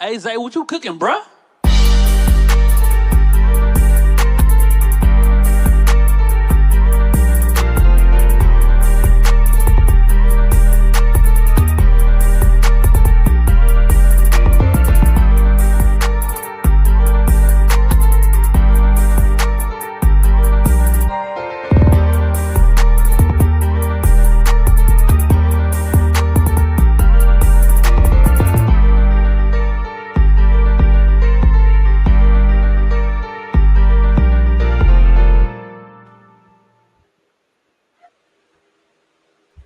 Hey, Zay, what you cooking, bruh?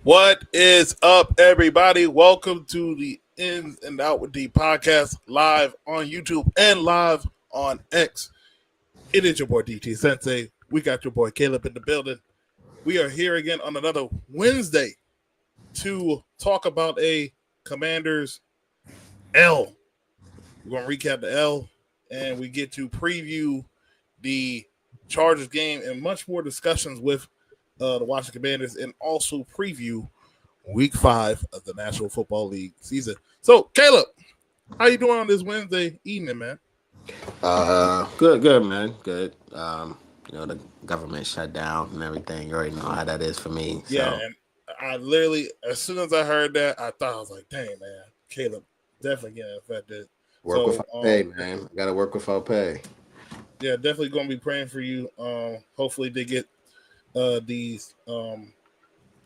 What is up, everybody? Welcome to the Ins and Out with D podcast, live on YouTube and live on X. It is your boy DT Sensei. We got your boy Caleb in the building. We are here again on another Wednesday to talk about a Commanders L. We're going to recap the L, and we get to preview the Chargers game and much more discussions with the Washington Commanders, and also preview Week 5 of the National Football League season. So, Caleb, how you doing on this Wednesday evening, man? Good, man. Good. The government shut down and everything. You already know how that is for me. So. Yeah, and I literally, as soon as I heard that, I thought, I was like, dang, man, Caleb definitely getting affected. Work without pay, man. I got to work without pay. Yeah, definitely going to be praying for you. Hopefully they get these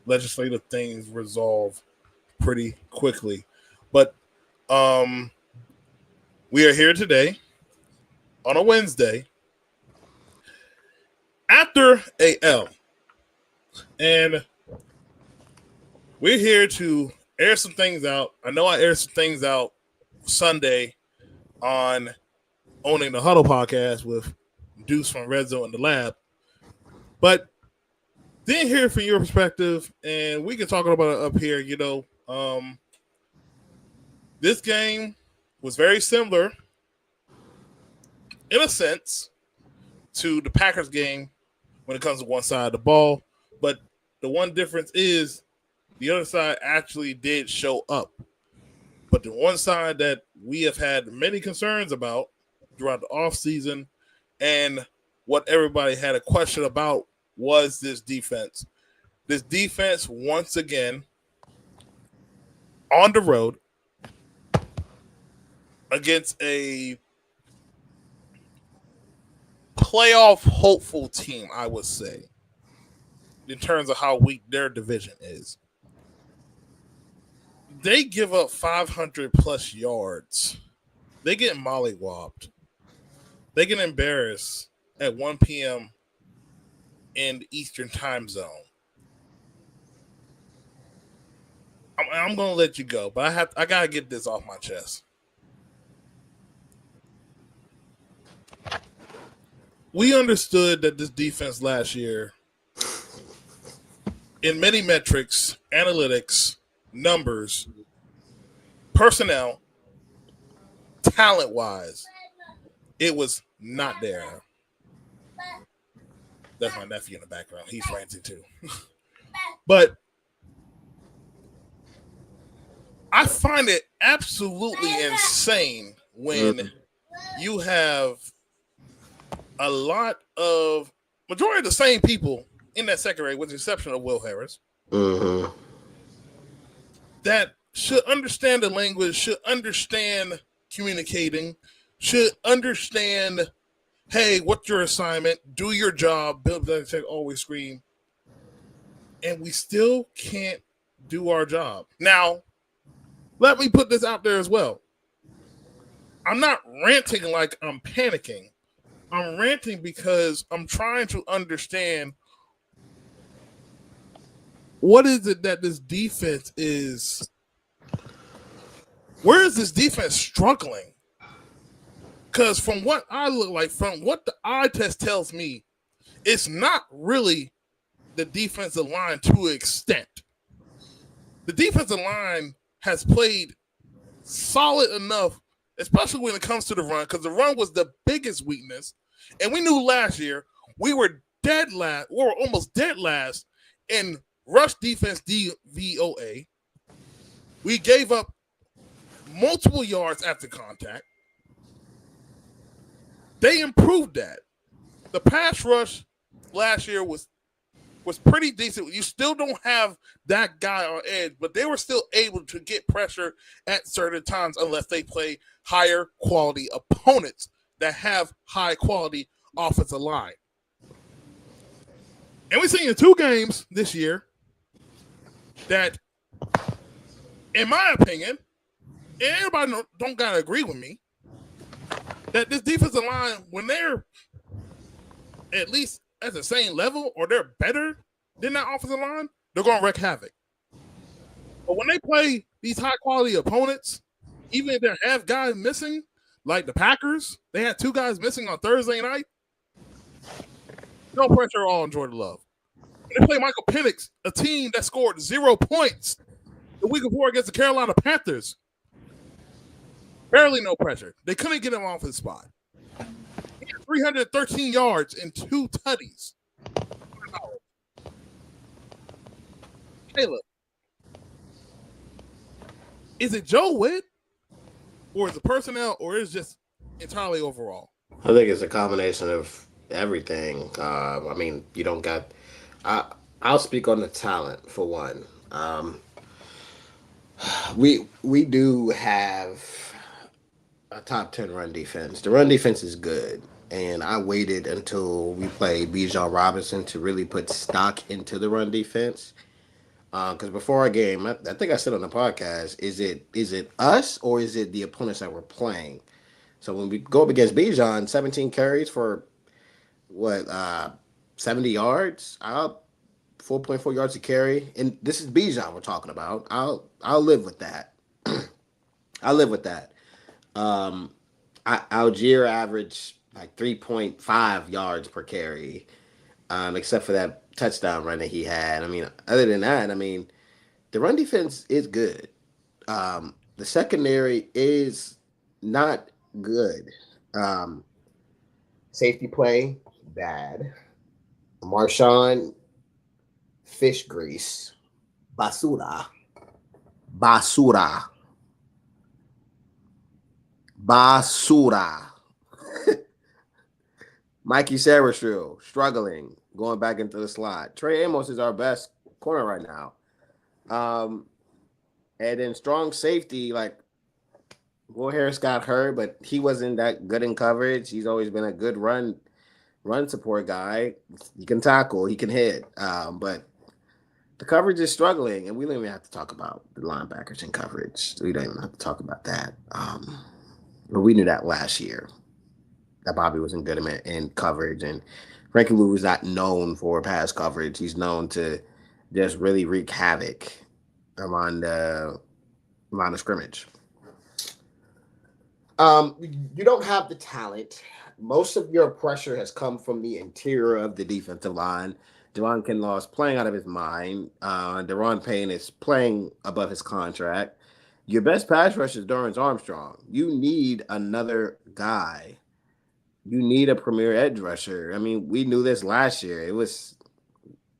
legislative things resolved pretty quickly. But we are here today on a Wednesday after a L. And we're here to air some things out. I know I aired some things out Sunday on Owning the Huddle podcast with Deuce from Red Zone in the Lab. But didn't hear from your perspective, and we can talk about it up here. This game was very similar, in a sense, to the Packers game when it comes to one side of the ball. But the one difference is the other side actually did show up. But the one side that we have had many concerns about throughout the offseason and what everybody had a question about was this defense. This defense, once again, on the road against a playoff hopeful team, I would say, in terms of how weak their division is. They give up 500 plus yards. They get mollywopped. They get embarrassed at 1 p.m. in the Eastern time zone. I'm going to let you go, but I got to get this off my chest. We understood that this defense last year, in many metrics, analytics, numbers, personnel, talent-wise, it was not there. That's my nephew in the background. He's ranting too. But I find it absolutely insane when you have a lot of majority of the same people in that secondary, with the exception of Will Harris, that should understand the language, should understand communicating, should understand, hey, what's your assignment? Do your job. Bill Belichick always scream. And we still can't do our job. Now, let me put this out there as well. I'm not ranting like I'm panicking. I'm ranting because I'm trying to understand what is it that this defense is. Where is this defense struggling? Because from what I look like, from what the eye test tells me, it's not really the defensive line to an extent. The defensive line has played solid enough, especially when it comes to the run, because the run was the biggest weakness. And we knew last year we were dead last, we were almost dead last in rush defense DVOA. We gave up multiple yards after contact. They improved that. The pass rush last year was pretty decent. You still don't have that guy on edge, but they were still able to get pressure at certain times unless they play higher quality opponents that have high quality offensive line. And we've seen in 2 games this year that, in my opinion, and everybody don't gotta agree with me, that this defensive line, when they're at least at the same level or they're better than that offensive line, they're gonna wreak havoc. But when they play these high quality opponents, even if they have guys missing, like the Packers, they had 2 guys missing on Thursday night. No pressure at all on Jordan Love. They play Michael Penix, a team that scored 0 points the week before against the Carolina Panthers. Barely no pressure. They couldn't get him off his spot. He had 313 yards and 2 tutties. Caleb, is it Joe Witt, or is it personnel, or is it just entirely overall? I think it's a combination of everything. I mean, you don't got. I'll speak on the talent for one. We do have a top 10 run defense. The run defense is good, and I waited until we played Bijan Robinson to really put stock into the run defense. Because before our game, I think I said on the podcast, is it us or is it the opponents that we're playing? So when we go up against Bijan, 17 carries for what 70 yards, 4.4 yards a carry, and this is Bijan we're talking about. I'll live with that. I'll live with that. Algier averaged like 3.5 yards per carry, except for that touchdown run that he had. I mean, other than that, I mean, the run defense is good. The secondary is not good. Safety play, bad. Marshawn, fish grease. Basura. Mikey Sarastrew, struggling, going back into the slot. Trey Amos is our best corner right now. And then strong safety, like Will Harris got hurt, but he wasn't that good in coverage. He's always been a good run support guy. He can tackle, he can hit. But the coverage is struggling, and we don't even have to talk about the linebackers in coverage. We don't even have to talk about that. But we knew that last year, that Bobby wasn't good in coverage, and Frankie Lou is not known for pass coverage. He's known to just really wreak havoc around the line of scrimmage. You don't have the talent. Most of your pressure has come from the interior of the defensive line. Javon Kinlaw is playing out of his mind. Deron Payne is playing above his contract. Your best pass rusher is Dorrance Armstrong. You need another guy. You need a premier edge rusher. I mean, we knew this last year. It was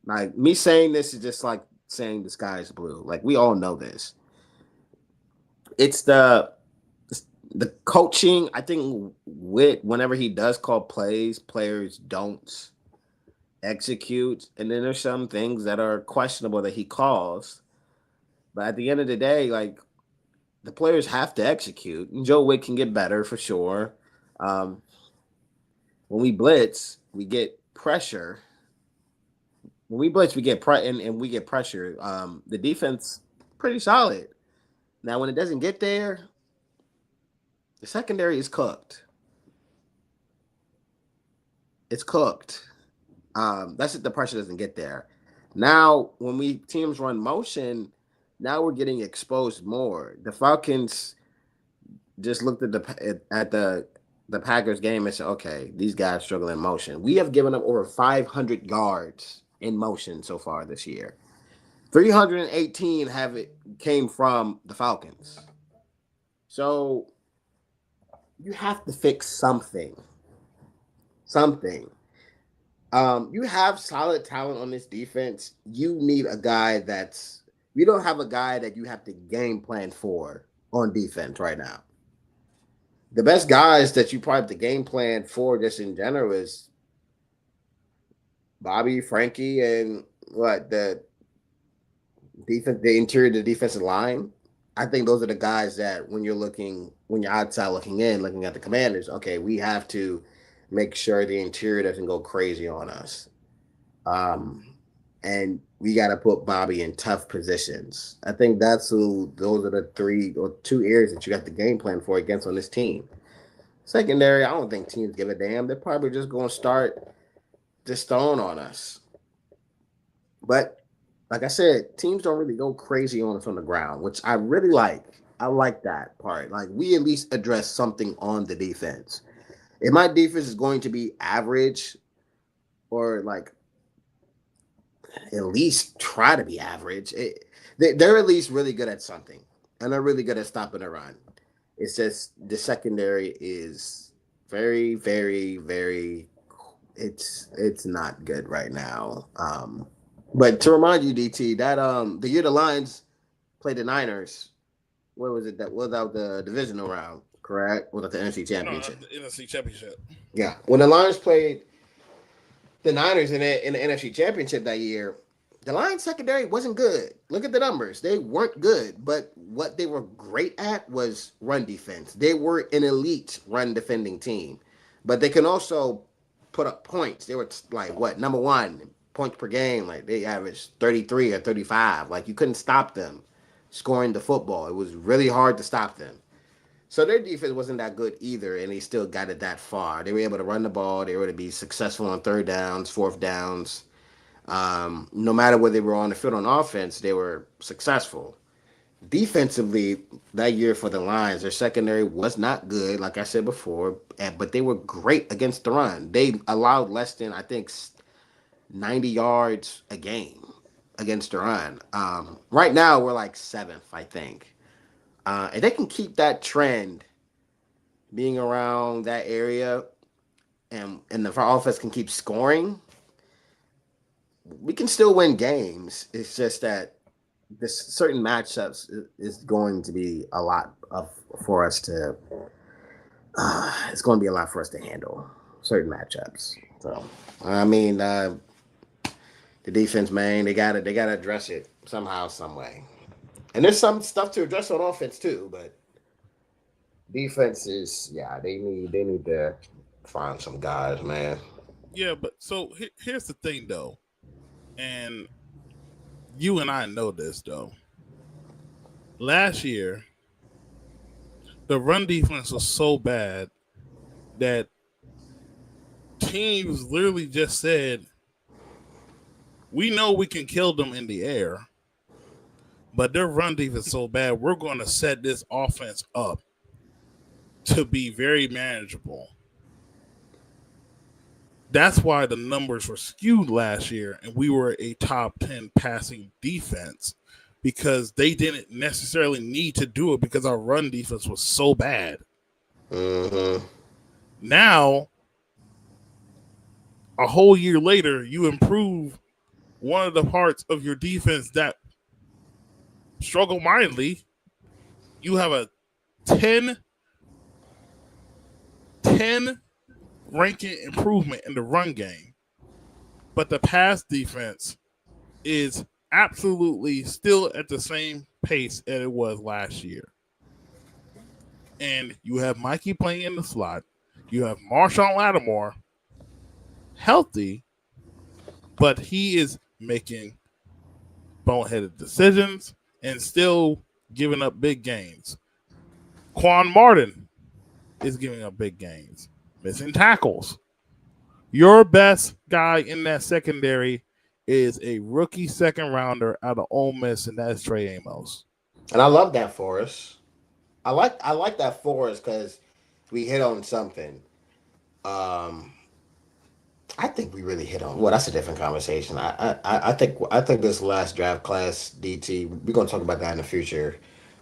like me saying this is just like saying the sky is blue. Like, we all know this. It's the coaching. I think whenever he does call plays, players don't execute. And then there's some things that are questionable that he calls. But at the end of the day, like, the players have to execute. And Joe Witt can get better for sure. When we blitz, we get pressure. When we blitz, we get and we get pressure. The defense pretty solid. Now, when it doesn't get there, the secondary is cooked. It's cooked. That's if the pressure doesn't get there. Now, when teams run motion, now we're getting exposed more. The Falcons just looked at the Packers game and said, okay, these guys struggle in motion. We have given up over 500 yards in motion so far this year. 318 came from the Falcons. So you have to fix something. You have solid talent on this defense. You need a guy you don't have a guy that you have to game plan for on defense right now. The best guys that you probably have the game plan for just in general is Bobby, Frankie, and what the interior of the defensive line. I think those are the guys that when you're outside looking in, looking at the Commanders, okay, we have to make sure the interior doesn't go crazy on us. Um, and we got to put Bobby in tough positions. I think those are the three or two areas that you got the game plan for against on this team. Secondary, I don't think teams give a damn. They're probably just going to start just throwing on us. But like I said, teams don't really go crazy on us on the ground, which I really like. I like that part. Like we at least address something on the defense. If my defense is going to be average or like at least try to be average, they're at least really good at something, and they're really good at stopping a run. It's just the secondary is very, very, very. It's not good right now. But to remind you, DT, that the year the Lions played the Niners, what was it? That was out the divisional round, correct? Was that the NFC No, Championship? the NFC Championship. Yeah. When the Lions played the Niners in the NFC Championship that year, the Lions secondary wasn't good. Look at the numbers; they weren't good. But what they were great at was run defense. They were an elite run defending team, but they can also put up points. They were like what number one points per game. Like they averaged 33 or 35. Like you couldn't stop them scoring the football. It was really hard to stop them. So their defense wasn't that good either, and they still got it that far. They were able to run the ball. They were able to be successful on third downs, fourth downs. No matter where they were on the field on offense, they were successful. Defensively, that year for the Lions, their secondary was not good, like I said before, but they were great against the run. They allowed less than, I think, 90 yards a game against the run. Right now, we're like seventh, I think. And they can keep that trend being around that area, and the offense can keep scoring, we can still win games. It's just that this certain matchups is going to be a lot of for us to. It's going to be a lot for us to handle certain matchups. So I mean, the defense, man, they gotta address it somehow, some way. And there's some stuff to address on offense too, but defense is they need to find some guys, man. Yeah, but so here's the thing, though, and you and I know this though. Last year, the run defense was so bad that teams literally just said, "We know we can kill them in the air, but their run defense is so bad. We're going to set this offense up to be very manageable." That's why the numbers were skewed last year, and we were a top 10 passing defense because they didn't necessarily need to do it because our run defense was so bad. Mm-hmm. Now, a whole year later, you improve one of the parts of your defense that struggle mightily. You have a 10 ranking improvement in the run game, but the pass defense is absolutely still at the same pace as it was last year. And you have Mikey playing in the slot. You have Marshawn Lattimore healthy, but he is making boneheaded decisions and still giving up big gains. Quan Martin is giving up big gains, missing tackles. Your best guy in that secondary is a rookie second rounder out of Ole Miss, and that's Trey Amos. And I love that for us. I like that for us because we hit on something. Um, I think we really hit on. Well, that's a different conversation. I think this last draft class, DT, we're gonna talk about that in the future.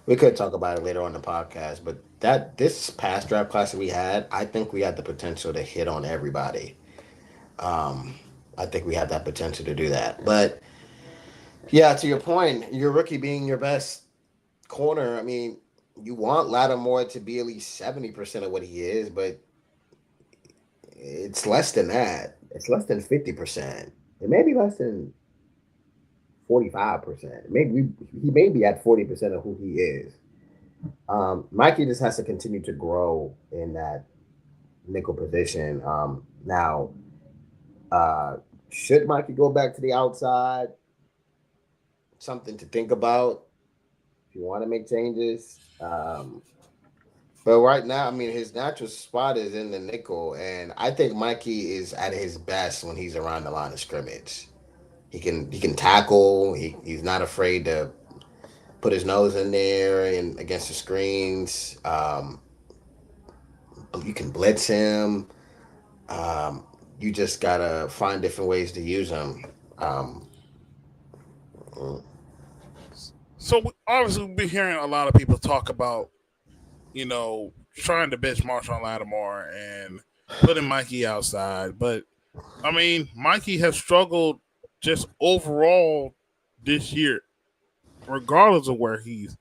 We could talk about it later on in the podcast, but that this past draft class that we had, I think we had the potential to hit on everybody. Um, I think we had that potential to do that. But yeah, to your point, your rookie being your best corner. I mean, You want Lattimore to be at least 70% of what he is, but it's less than that. It's less than 50%. It may be less than 45%. Maybe he may be at 40% of who he is. Mikey just has to continue to grow in that nickel position. Now, uh, should Mikey go back to the outside? Something to think about if you want to make changes. But right now, I mean, his natural spot is in the nickel, and I think Mikey is at his best when he's around the line of scrimmage. He can tackle. He's not afraid to put his nose in there and against the screens. You can blitz him. Um, you just gotta find different ways to use him. Um, So obviously, we've been hearing a lot of people talk about, trying to bench Marshawn Lattimore and putting Mikey outside. But I mean, Mikey has struggled just overall this year, regardless of where he's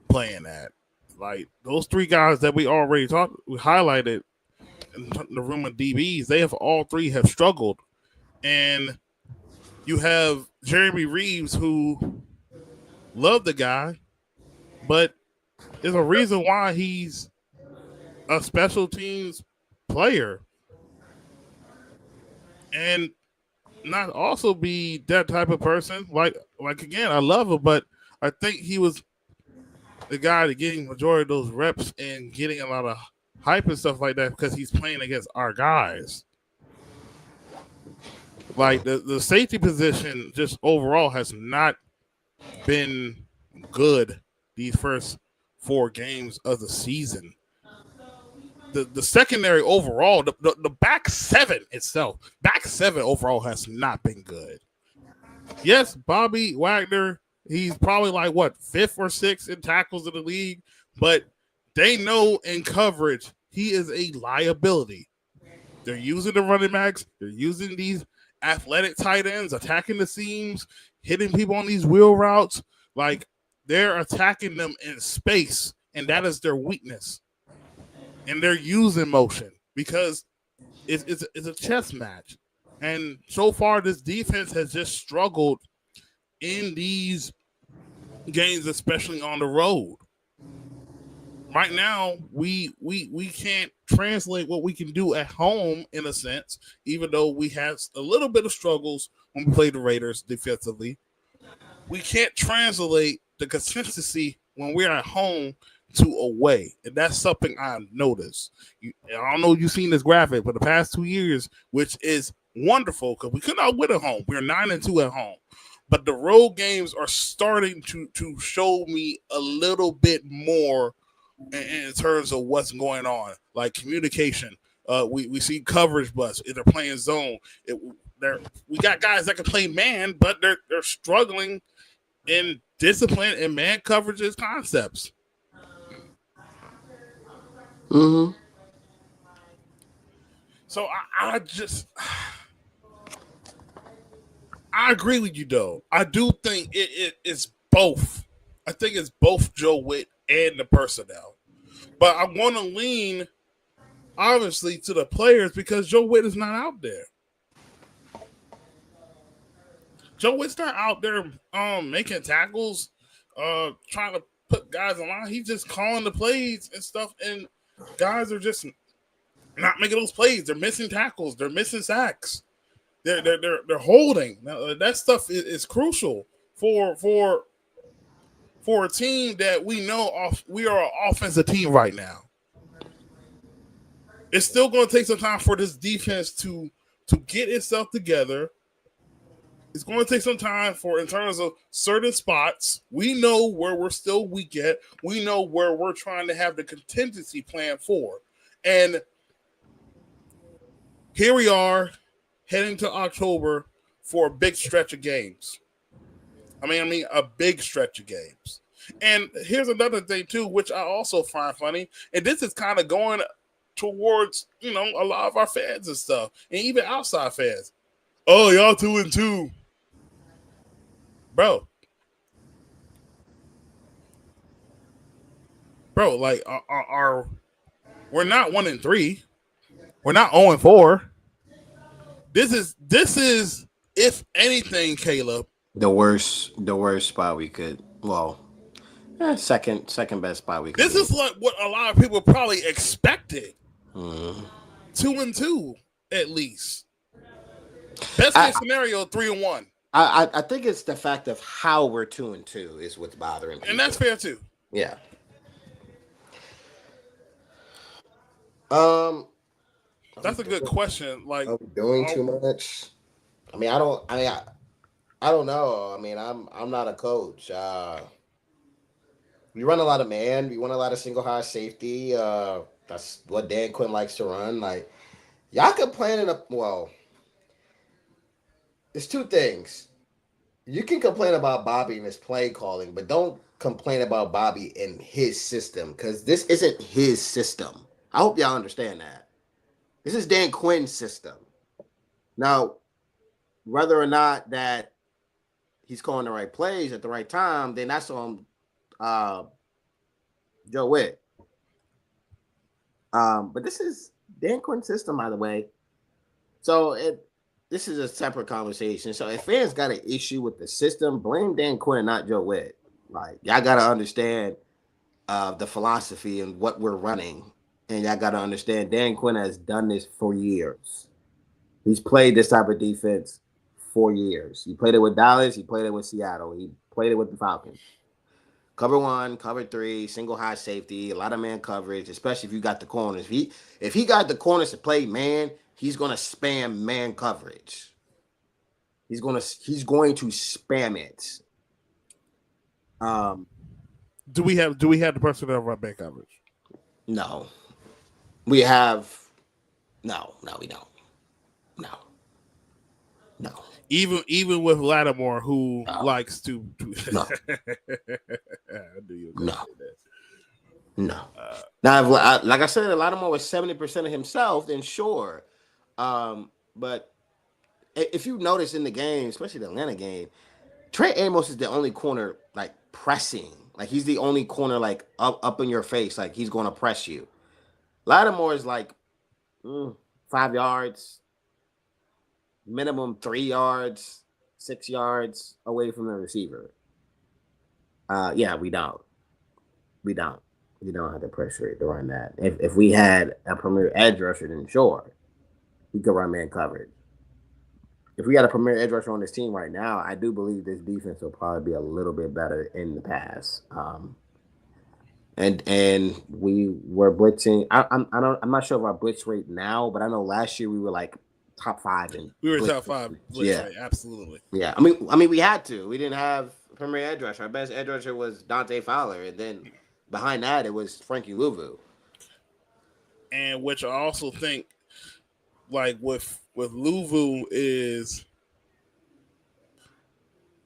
playing at. Like those three guys that we highlighted in the room of DBs, they have all three have struggled, and you have Jeremy Reeves who loved the guy, but there's a reason why he's a special teams player, and not also be that type of person. Like again, I love him, but I think he was the guy to getting majority of those reps and getting a lot of hype and stuff like that because he's playing against our guys. Like the safety position just overall has not been good these first 4 games of the season. The secondary overall, the back seven itself, back seven overall has not been good. Yes, Bobby Wagner, he's probably like what, fifth or sixth in tackles in the league, but they know in coverage he is a liability. They're using the running backs, they're using these athletic tight ends, attacking the seams, hitting people on these wheel routes. Like they're attacking them in space, and that is their weakness. And they're using motion because it's a chess match. And so far, this defense has just struggled in these games, especially on the road. Right now, we can't translate what we can do at home in a sense, even though we had a little bit of struggles when we played the Raiders defensively. We can't translate the consistency when we're at home to away, and that's something I've noticed. I don't know if you've seen this graphic, but the past 2 years, which is wonderful because we could not win at home. We're 9-2 at home, but the road games are starting to show me a little bit more in terms of what's going on, like communication. We see coverage bust if they're playing zone. We got guys that can play man, but they're struggling in discipline and man coverages concepts. mm-hmm. So I agree with you though. I do think it's both. I think it's both Joe Witt and the personnel. But I want to lean obviously to the players because Joe Witt is not out there. Joe Witt's not out there making tackles, trying to put guys in line. He's just calling the plays and stuff, and guys are just not making those plays. They're missing tackles. They're missing sacks. They're holding. Now, that stuff is crucial for a team that we know we are an offensive team right now. It's still going to take some time for this defense to get itself together. It's going to take some time for, in terms of certain spots, we know where we're still weak at. We know where we're trying to have the contingency plan for. And here we are heading to October for a big stretch of games. I mean, a big stretch of games. And here's another thing, too, which I also find funny. And this is kind of going towards, a lot of our fans and stuff, and even outside fans. Oh, y'all 2-2. Bro. bro. Like, we're not 1-3. We're not 0-4. This is if anything, Caleb, the worst spot we could. Well, second best spot we could. This is like what a lot of people probably expected. 2-2 at least. Best case scenario, 3-1. I think it's the fact of how we're 2-2 is what's bothering people. And that's fair too. Yeah. That's a good question. Like, are we doing too much? I mean, I don't know. I mean, I'm not a coach. We run a lot of man. We run a lot of single high safety. That's what Dan Quinn likes to run. Like, y'all complaining. Well, there's two things. You can complain about Bobby and his play calling, but don't complain about Bobby and his system because this isn't his system. I hope y'all understand that. This is Dan Quinn's system. Now, whether or not that he's calling the right plays at the right time, then that's on Joe Witt. But this is Dan Quinn's system, by the way. So this is a separate conversation. So if fans got an issue with the system, blame Dan Quinn, not Joe Witt. Like, y'all got to understand the philosophy and what we're running. And y'all got to understand Dan Quinn has done this for years. He's played this type of defense for years. He played it with Dallas. He played it with Seattle. He played it with the Falcons. Cover 1, cover 3, single high safety, a lot of man coverage, especially if you got the corners. If he got the corners to play man, he's going to spam man coverage. He's going to spam it. Do we have the personnel run man coverage? No. We have no, we don't. No. Even with Lattimore, who likes to no. Now, like I said, Lattimore was 70% of himself, then sure. But if you notice in the game, especially the Atlanta game, Trey Amos is the only corner like pressing. Like, he's the only corner like up in your face, like he's going to press you. Lattimore is like 5 yards, minimum 3 yards, 6 yards away from the receiver. Yeah, we don't have the pressure to run that. If we had a premier edge rusher, then sure, we could run man coverage. If we got a premier edge rusher on this team right now, I do believe this defense will probably be a little bit better in the pass. And we were blitzing. I'm not sure of our blitz rate now, but I know last year we were like top 5 in. We were top 5 blitz rate, absolutely. Yeah, I mean we had to. We didn't have a premier edge rusher. Our best edge rusher was Dante Fowler, and then behind that it was Frankie Louvu. And which I also think, like with Louvu, is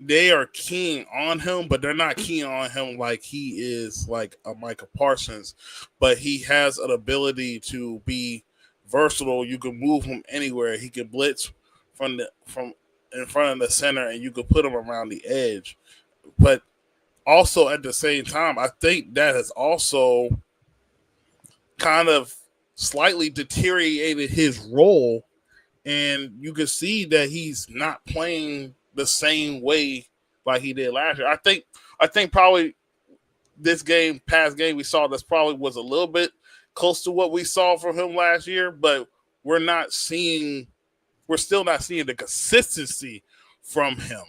they are keen on him, but they're not keen on him like he is like a Micah Parsons. But he has an ability to be versatile. You can move him anywhere. He can blitz from in front of the center, and you can put him around the edge. But also at the same time, I think that has also kind of slightly deteriorated his role, and you can see that he's not playing the same way like he did last year. I think probably this past game we saw, this probably was a little bit close to what we saw from him last year, but we're still not seeing the consistency from him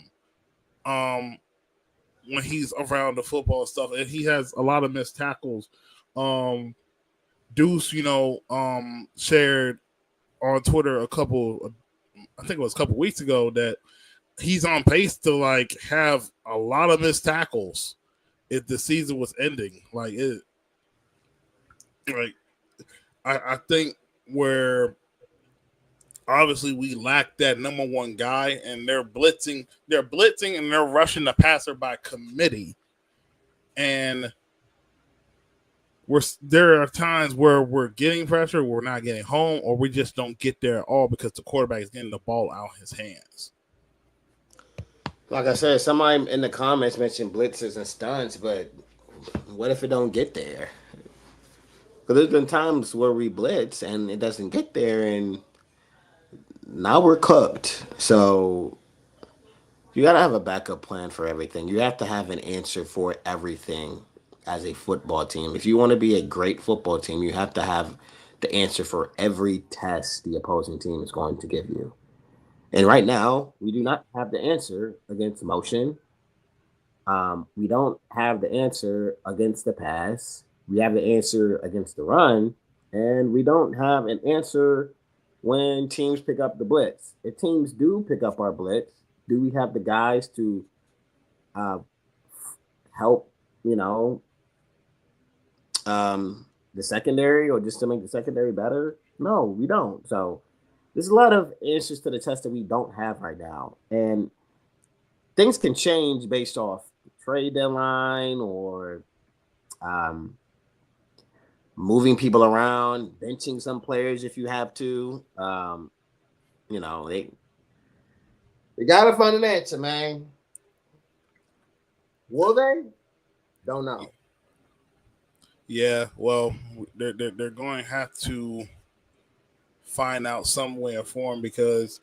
when he's around the football stuff, and he has a lot of missed tackles. Deuce, shared on Twitter a couple weeks ago that he's on pace to like have a lot of missed tackles if the season was ending. I think where obviously we lack that number one guy, and they're blitzing and they're rushing the passer by committee. And there are times where we're getting pressure, we're not getting home, or we just don't get there at all because the quarterback is getting the ball out of his hands. Like I said, somebody in the comments mentioned blitzes and stunts, but what if it don't get there? But there's been times where we blitz and it doesn't get there, and now we're cooked. So you got to have a backup plan for everything. You have to have an answer for everything as a football team. If you want to be a great football team, you have to have the answer for every test the opposing team is going to give you. And right now, we do not have the answer against motion. We don't have the answer against the pass. We have the answer against the run, and we don't have an answer when teams pick up the blitz. If teams do pick up our blitz, do we have the guys to uh, help, you know, the secondary or just to make the secondary better? No, we don't. So there's a lot of answers to the test that we don't have right now. And things can change based off the trade deadline or um, moving people around, benching some players if you have to. You know, they gotta find an answer, man. Will they? Don't know. Yeah, well, they're going to have to find out some way or form because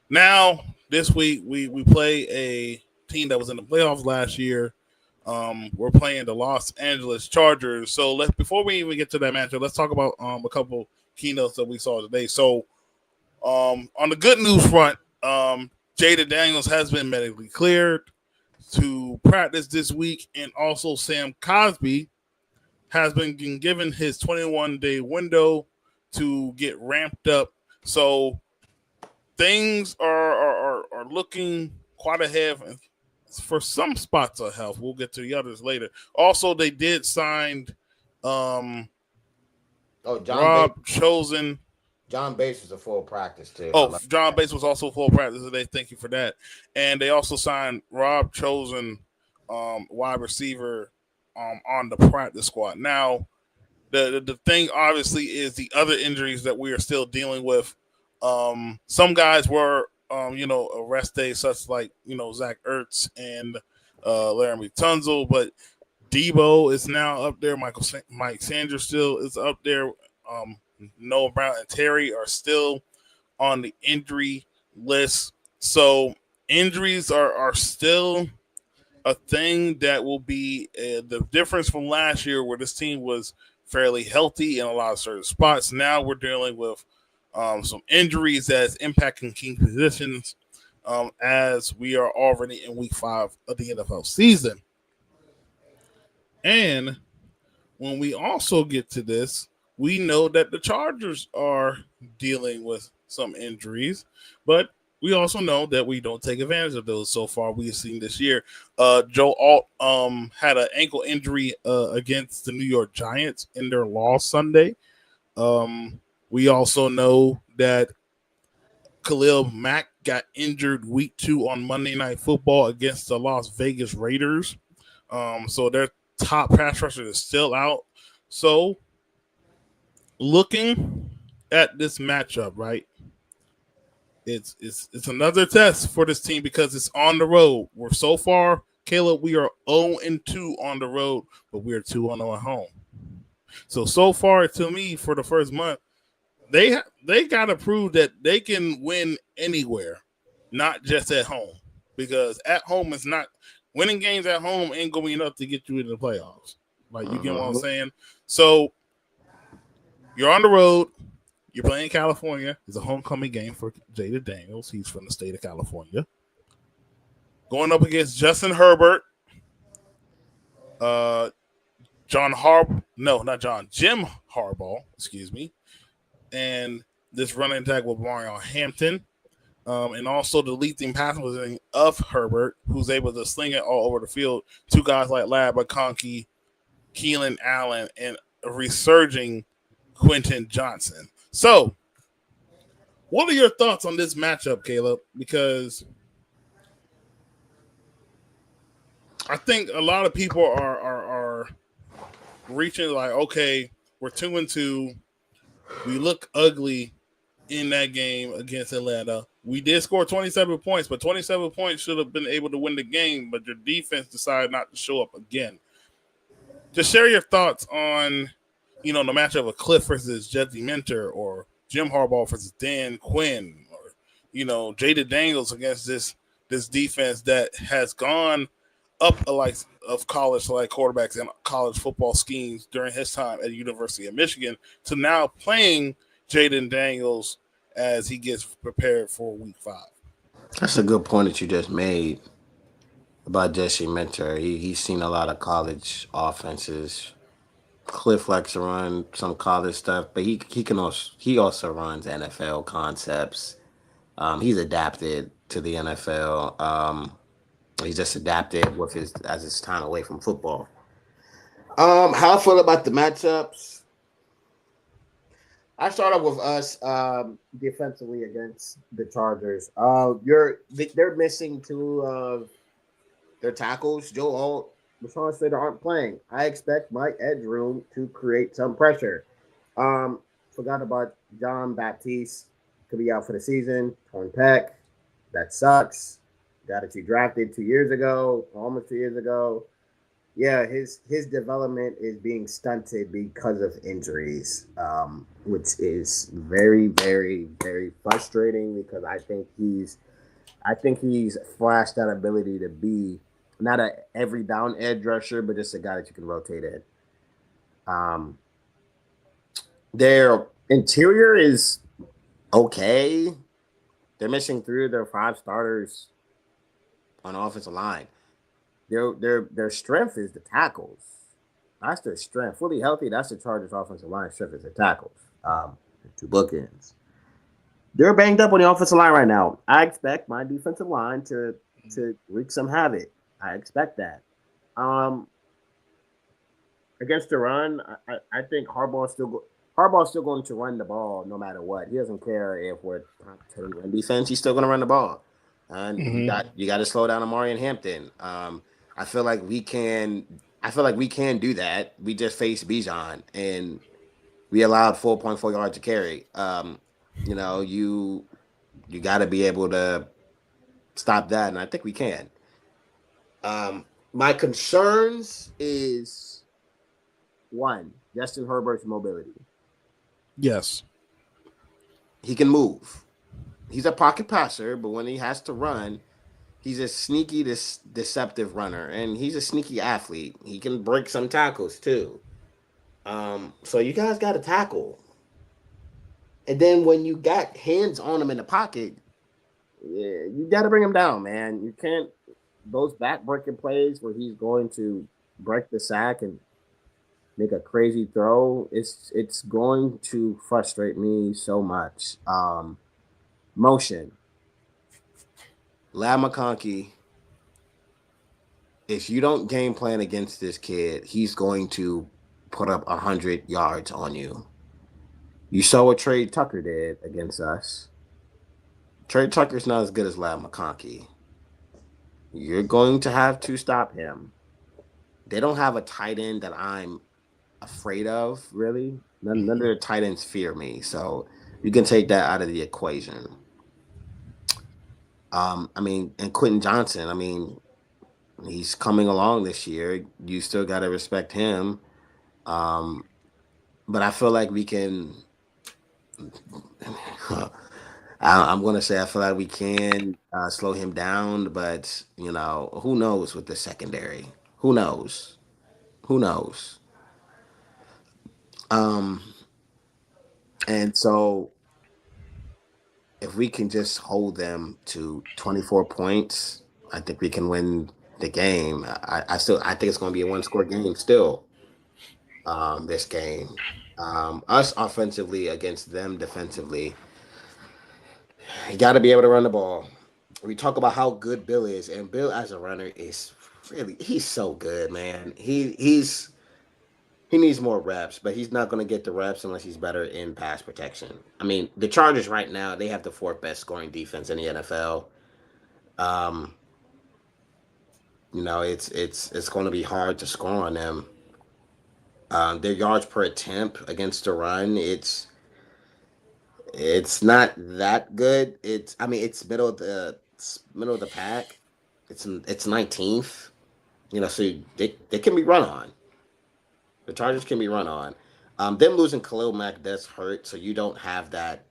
now this week we play a team that was in the playoffs last year. We're playing the Los Angeles Chargers. So before we even get to that matchup, let's talk about a couple keynotes that we saw today. So on the good news front, Jada Daniels has been medically cleared to practice this week, and also Sam Cosby has been given his 21-day window to get ramped up. So things are looking quite ahead for some spots of health. We'll get to the others later. Also, they did sign Rob Chosen. John Bates was a full practice too. John Bates was also full practice today. Thank you for that. And they also signed Rob Chosen, wide receiver, on the practice squad. Now, the thing obviously is the other injuries that we are still dealing with. Some guys were, arrested, such like, Zach Ertz and Laramie Tunzel, but Debo is now up there. Mike Sanders still is up there. Noah Brown and Terry are still on the injury list. So injuries are still a thing that will be the difference from last year where this team was fairly healthy in a lot of certain spots. Now we're dealing with some injuries that's impacting key positions as we are already in week 5 of the NFL season. And when we also get to this, we know that the Chargers are dealing with some injuries, but we also know that we don't take advantage of those so far. We've seen this year. Joe Alt had an ankle injury against the New York Giants in their loss Sunday. We also know that Khalil Mack got injured week 2 on Monday Night Football against the Las Vegas Raiders. So their top pass rusher is still out. So looking at this matchup, right? It's another test for this team because it's on the road. We're so far, Caleb, we are 0-2 on the road, but we are 2-0 at home. So far, to me, for the first month, they got to prove that they can win anywhere, not just at home. Because at home is not winning games at home ain't gonna be enough to get you into the playoffs. Like, you get what I'm saying? So you're on the road. You're playing California. It's a homecoming game for Jada Daniels. He's from the state of California. Going up against Justin Herbert, Jim Harbaugh, excuse me, and this running attack with Mario Hampton, and also the leading passing of Herbert, who's able to sling it all over the field. 2 guys like Lad McConkey, Keelan Allen, and a resurging Quentin Johnson. So, what are your thoughts on this matchup, Caleb? Because I think a lot of people are reaching like, okay, we're 2-2. We look ugly in that game against Atlanta. We did score 27 points, but 27 points should have been able to win the game, but your defense decided not to show up again. Just share your thoughts on the matchup of Cliff versus Jesse Minter, or Jim Harbaugh versus Dan Quinn, or Jaden Daniels against this defense that has gone up a like of college like quarterbacks and college football schemes during his time at the University of Michigan, to now playing Jaden Daniels as he gets prepared for Week 5. That's a good point that you just made about Jesse Minter. He's seen a lot of college offenses. Cliff likes to run some college stuff, but he also runs NFL concepts. He's adapted to the NFL. He's just adapted with his time away from football. How I feel about the matchups? I start off with us defensively against the Chargers. They're missing two of their tackles. Joe Alt, Rashawn Slater aren't playing. I expect Mike Edgeroom to create some pressure. Forgot about John Baptiste. Could be out for the season. Torn pec. That sucks. Got that you drafted 2 years ago, almost 2 years ago. Yeah, his development is being stunted because of injuries, which is very, very, very frustrating because I think he's flashed that ability to be not a every down edge rusher, but just a guy that you can rotate in. Their interior is okay. They're missing 3 of their 5 starters on offensive line. Their strength is the tackles. That's their strength. Fully healthy, that's the Chargers' offensive line strength is the tackles. The 2 bookends. They're banged up on the offensive line right now. I expect my defensive line to wreak some havoc. I expect that. Against the run, I think Harbaugh's still going to run the ball no matter what. He doesn't care if we're top 10 run defense. He's still going to run the ball. And you got to slow down Amari and Hampton. I feel like we can do that. We just faced Bijan and we allowed 4.4 yards to carry. You got to be able to stop that, and I think we can. My concerns is 1, Justin Herbert's mobility. Yes. He can move. He's a pocket passer, but when he has to run, he's a sneaky, deceptive runner, and he's a sneaky athlete. He can break some tackles too. So you guys got to tackle. And then when you got hands on him in the pocket, yeah, you got to bring him down, man. You can't those back-breaking plays where he's going to break the sack and make a crazy throw. It's going to frustrate me so much. Motion. Lad McConkey, if you don't game plan against this kid, he's going to put up 100 yards on you. You saw what Trey Tucker did against us. Trey Tucker's not as good as Lad McConkey. You're going to have to stop him. They don't have a tight end that I'm afraid of, really. None of their tight ends fear me, so you can take that out of the equation. And Quentin Johnson, he's coming along this year. You still got to respect him. But I feel like we can. I'm going to say I feel like we can slow him down, but who knows with the secondary? Who knows? And so if we can just hold them to 24 points, I think we can win the game. I think it's going to be a one-score game still. This game, us offensively against them defensively. You got to be able to run the ball. We talk about how good Bill is, and Bill as a runner is he's so good, man. He needs more reps, but he's not going to get the reps unless he's better in pass protection. The Chargers right now, they have the 4th best scoring defense in the NFL. It's going to be hard to score on them. Their yards per attempt against the run, it's not that good. It's middle of the pack. It's 19th. So they can be run on. The Chargers can be run on. Them losing Khalil Mack does hurt, so you don't have that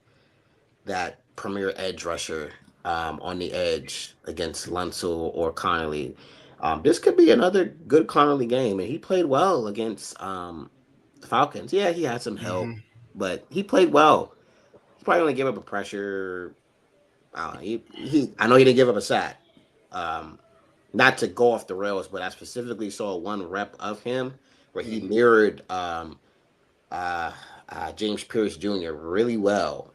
premier edge rusher on the edge against Lunsul or Connolly. This could be another good Connolly game, and he played well against the Falcons. Yeah, he had some help, but he played well. He probably only gave up a pressure. I know he didn't give up a sack. Um, Not to go off the rails, but I specifically saw one rep of him where he mirrored uh, James Pierce Jr. really well.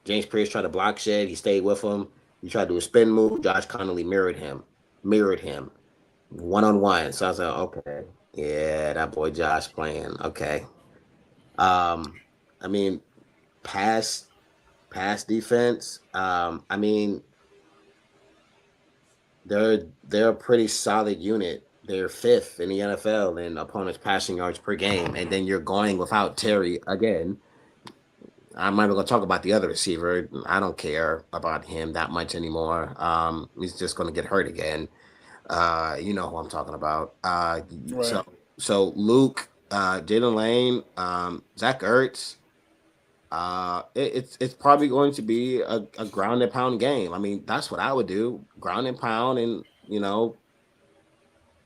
James Pierce tried to block Shed. He stayed with him. He tried to do a spin move. Josh Connolly mirrored him 1-on-1. So I was like, okay, yeah, that boy Josh playing. Okay. I mean, pass defense. I mean, they're a pretty solid unit. They're fifth in the NFL in opponents' passing yards per game, and then you're going without Terry again. I'm not even gonna talk about the other receiver. I don't care about him that much anymore. He's just gonna get hurt again. You know who I'm talking about. Right. So Luke, Jalen Lane, Zach Ertz. It's probably going to be a ground and pound game. I mean, that's what I would do: ground and pound, and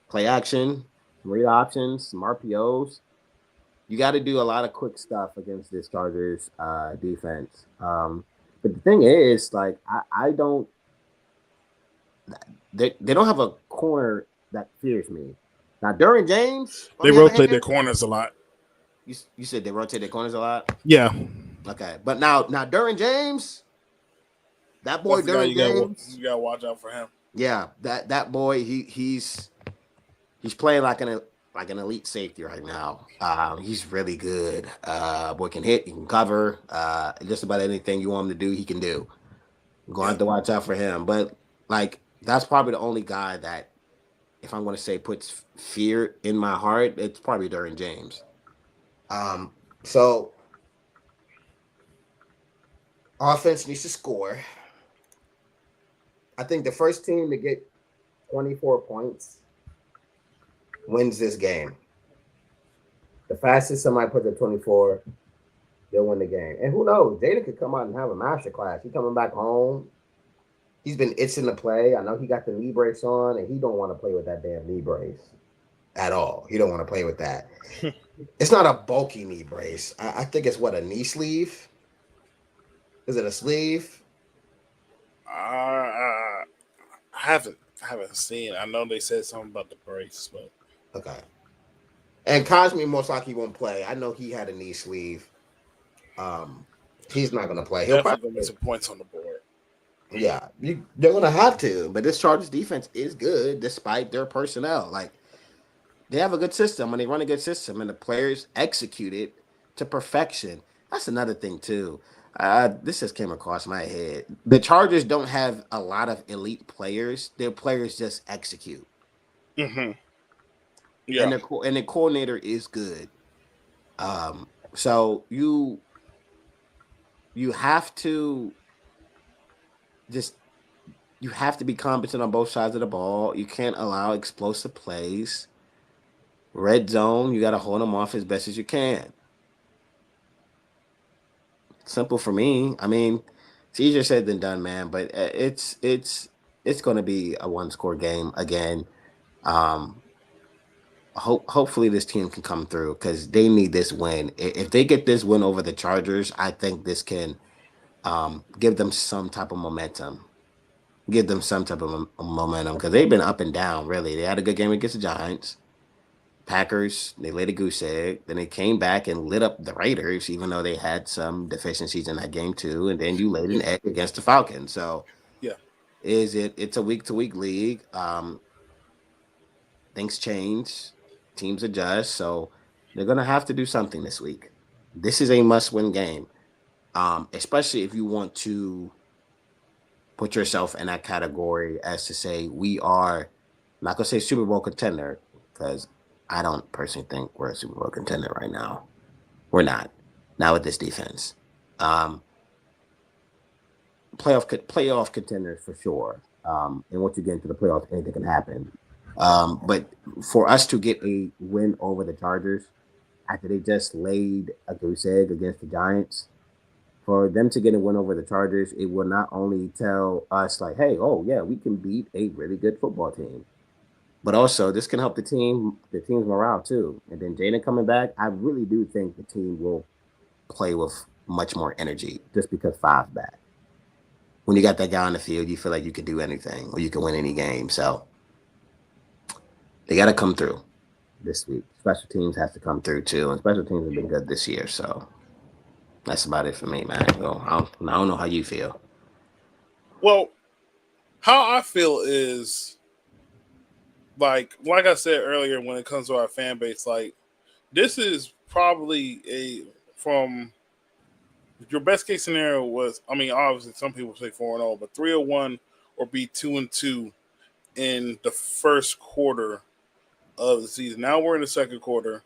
play action, read options, some RPOs. You got to do a lot of quick stuff against this Chargers defense. But the thing is, like, I don't. They don't have a corner that fears me. Now, Derwin James, They rotate their corners a lot. You said they rotate their corners a lot? Yeah. Okay. But now Derwin James, that boy Derwin James. You got to watch out for him. Yeah, that boy, he's playing like an elite safety right now. He's really good. Boy can hit, he can cover. Just about anything you want him to do, he can do. I'm going to have to watch out for him. But, like, that's probably the only guy that, if I'm going to say puts fear in my heart, it's probably Derwin James. So offense needs to score. I think the first team to get 24 points wins this game. The fastest somebody puts at 24, they'll win the game. And who knows? Jaden could come out and have a masterclass. He's coming back home. He's been itching to play. I know he got the knee brace on, and he don't want to play with that damn knee brace at all. He don't want to play with that. It's not a bulky knee brace. I think it's a knee sleeve. Is it a sleeve? I haven't seen. I know they said something about the brace, but okay. And Cosme most likely won't play. I know he had a knee sleeve. He's not going to play. He'll probably get some points on the board. Yeah, they're going to have to. But this Chargers defense is good despite their personnel. Like, they have a good system, and they run a good system, and the players execute it to perfection. That's another thing, too. This just came across my head. The Chargers don't have a lot of elite players. Their players just execute. Mm-hmm. Yeah. And the coordinator is good. So you have to be competent on both sides of the ball. You can't allow explosive plays. Red zone, you got to hold them off as best as you can. Simple for me. I mean, it's easier said than done, man. But it's going to be a one-score game again. Hopefully this team can come through because they need this win. If they get this win over the Chargers, I think this can give them some type of momentum. Because they've been up and down, really. They had a good game against the Giants. Packers, they laid a goose egg. Then they came back and lit up the Raiders, even though they had some deficiencies in that game too. And then you laid an egg against the Falcons. So, yeah, it's a week-to-week league. Things change, teams adjust. So they're gonna have to do something this week. This is a must-win game, especially if you want to put yourself in that category as to say we are. I'm not gonna say Super Bowl contender because I don't personally think we're a Super Bowl contender right now. We're not with this defense. Playoff contenders for sure. And once you get into the playoffs, anything can happen. But for us to get a win over the Chargers, after they just laid a goose egg against the Giants. For them to get a win over the Chargers, it will not only tell us like, hey, oh yeah, we can beat a really good football team, but also this can help the team's morale too. And then Jaden coming back, I really do think the team will play with much more energy just because Five's back. When you got that guy on the field, you feel like you can do anything or you can win any game. So they got to come through this week. Special teams has to come through too, and special teams have been good this year. So that's about it for me, man. Well, I don't know how you feel. Well, how I feel is like I said earlier, when it comes to our fan base, like this is probably from your best case scenario was, I mean, obviously some people say 4-0, but 3-1 or be 2-2 in the first quarter of the season. Now we're in the second quarter.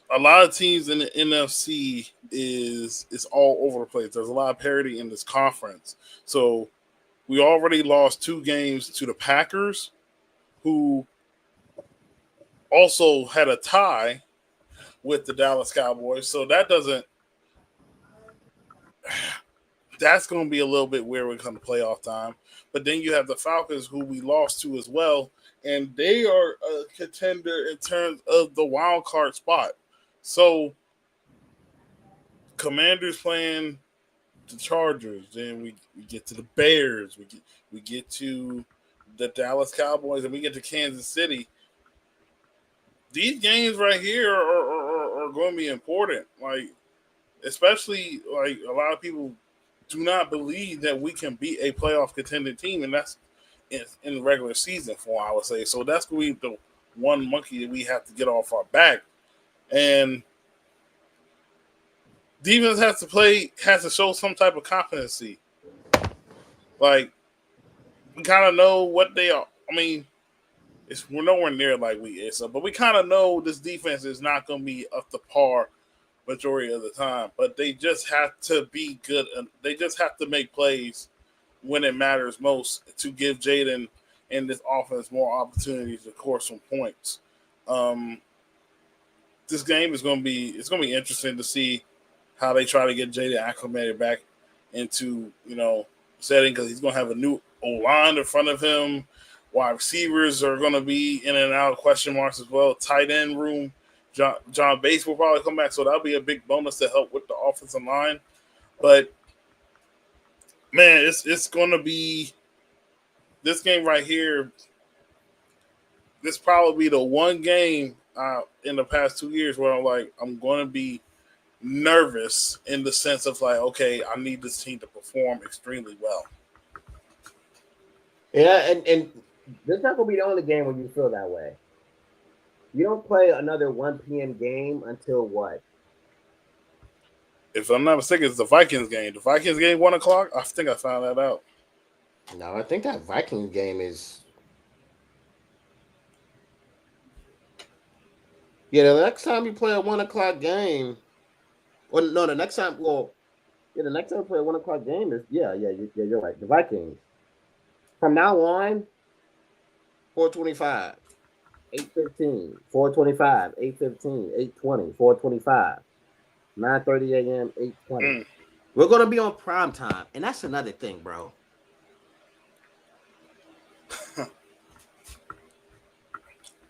A lot of teams in the NFC is all over the place. There's a lot of parity in this conference. So we already lost 2 games to the Packers, who also had a tie with the Dallas Cowboys. So that's going to be a little bit weird when it comes to playoff time. But then you have the Falcons, who we lost to as well, and they are a contender in terms of the wild card spot. So Commanders playing the Chargers, then we get to the Bears, we get to the Dallas Cowboys, and we get to Kansas City. These games right here are going to be important. Like, especially like a lot of people do not believe that we can beat a playoff contending team, and that's in the regular season form, I would say. So that's going to be the one monkey that we have to get off our back. And defense has to show some type of competency. Like, we kind of know what they are. I mean, we're nowhere near like we is, but we kind of know this defense is not going to be up to par majority of the time. But they just have to be good, and they just have to make plays when it matters most to give Jaden and this offense more opportunities to score some points. This game is going to be interesting to see how they try to get Jaden acclimated back into setting, because he's going to have a new O-line in front of him. Wide receivers are going to be in and out, question marks as well. Tight end room, John Bates will probably come back, so that'll be a big bonus to help with the offensive line. But man, it's going to be this game right here. This probably be the one game in the past 2 years where I'm going to be nervous in the sense of like, okay, I need this team to perform extremely well. Yeah, and this not gonna be the only game where you feel that way. You don't play another 1 p.m. game until what? If I'm not mistaken, it's the Vikings game. The Vikings game 1 o'clock. I think I found that out. No, I think that Vikings game is. Yeah, the next time you play a 1 o'clock game, or no, the next time, the next time you play a 1 o'clock game is you're right. The Vikings. From now on, 4:25, 8:15, 4:25, 8:15, 8:20, 4:25, 9:30 a.m., 8:20. We're gonna be on prime time, and that's another thing, bro.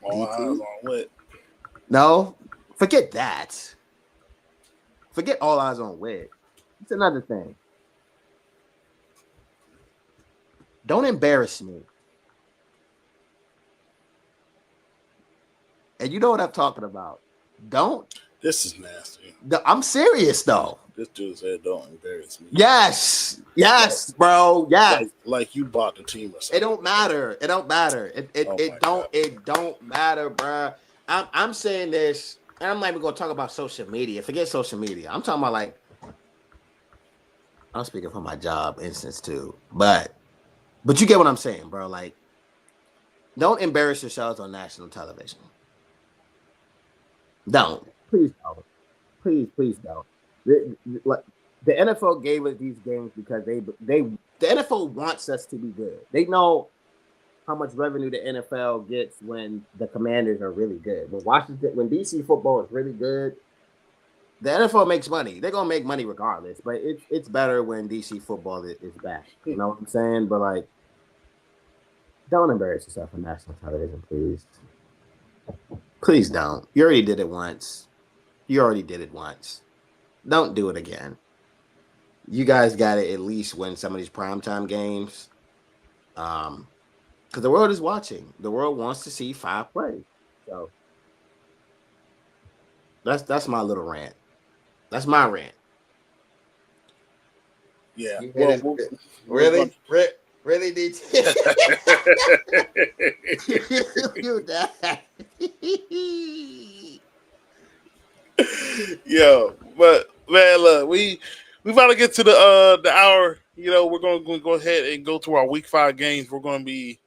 All eyes on Wit. No, forget that. Forget all eyes on Wit. It's another thing. Don't embarrass me. And you know what I'm talking about. Don't. This is nasty. I'm serious, though. This dude said, don't embarrass me. Yes, bro. Yes. Like you bought the team or something. It don't matter. It don't matter. It don't matter, bro. I'm saying this, and I'm not even going to talk about social media. Forget social media. I'm talking about, like, I'm speaking from my job instance, too. But you get what I'm saying, bro. Like, don't embarrass yourselves on national television. Don't. Please don't. Please don't. The NFL gave us these games because the NFL wants us to be good. They know how much revenue the NFL gets when the Commanders are really good. When DC football is really good, the NFL makes money. They're gonna make money regardless, but it's better when DC football is back. You know what I'm saying? But like, don't embarrass yourself on national television, please. Please don't. You already did it once. Don't do it again. You guys got to at least win some of these primetime games. Because the world is watching. The world wants to see 5 play. So that's my little rant. That's my rant. Yeah. Really, DT? Yo, but man, look, we about to get to the hour. You know, we're going to go ahead and go to our week 5 games. We're going to be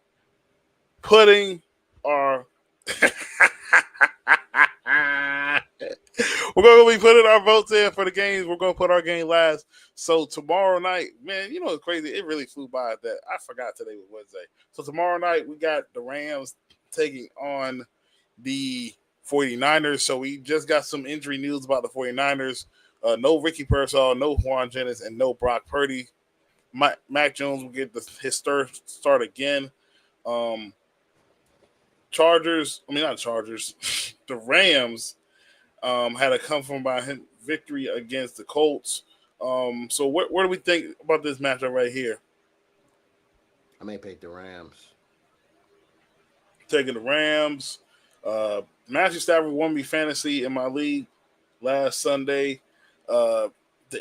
putting our we're going to be putting our votes in for the games. We're going to put our game last. So tomorrow night, man, you know it's crazy. It really flew by that I forgot today was Wednesday. So tomorrow night we got the Rams taking on the 49ers. So we just got some injury news about the 49ers. No Ricky Pearsall, no Juan Jennings, and no Brock Purdy. Mac Jones will get his third start again. The Rams had a come from behind victory against the Colts. So what do we think about this matchup right here? I may pick the Rams. Taking the Rams. Matthew Stafford won me fantasy in my league last Sunday. The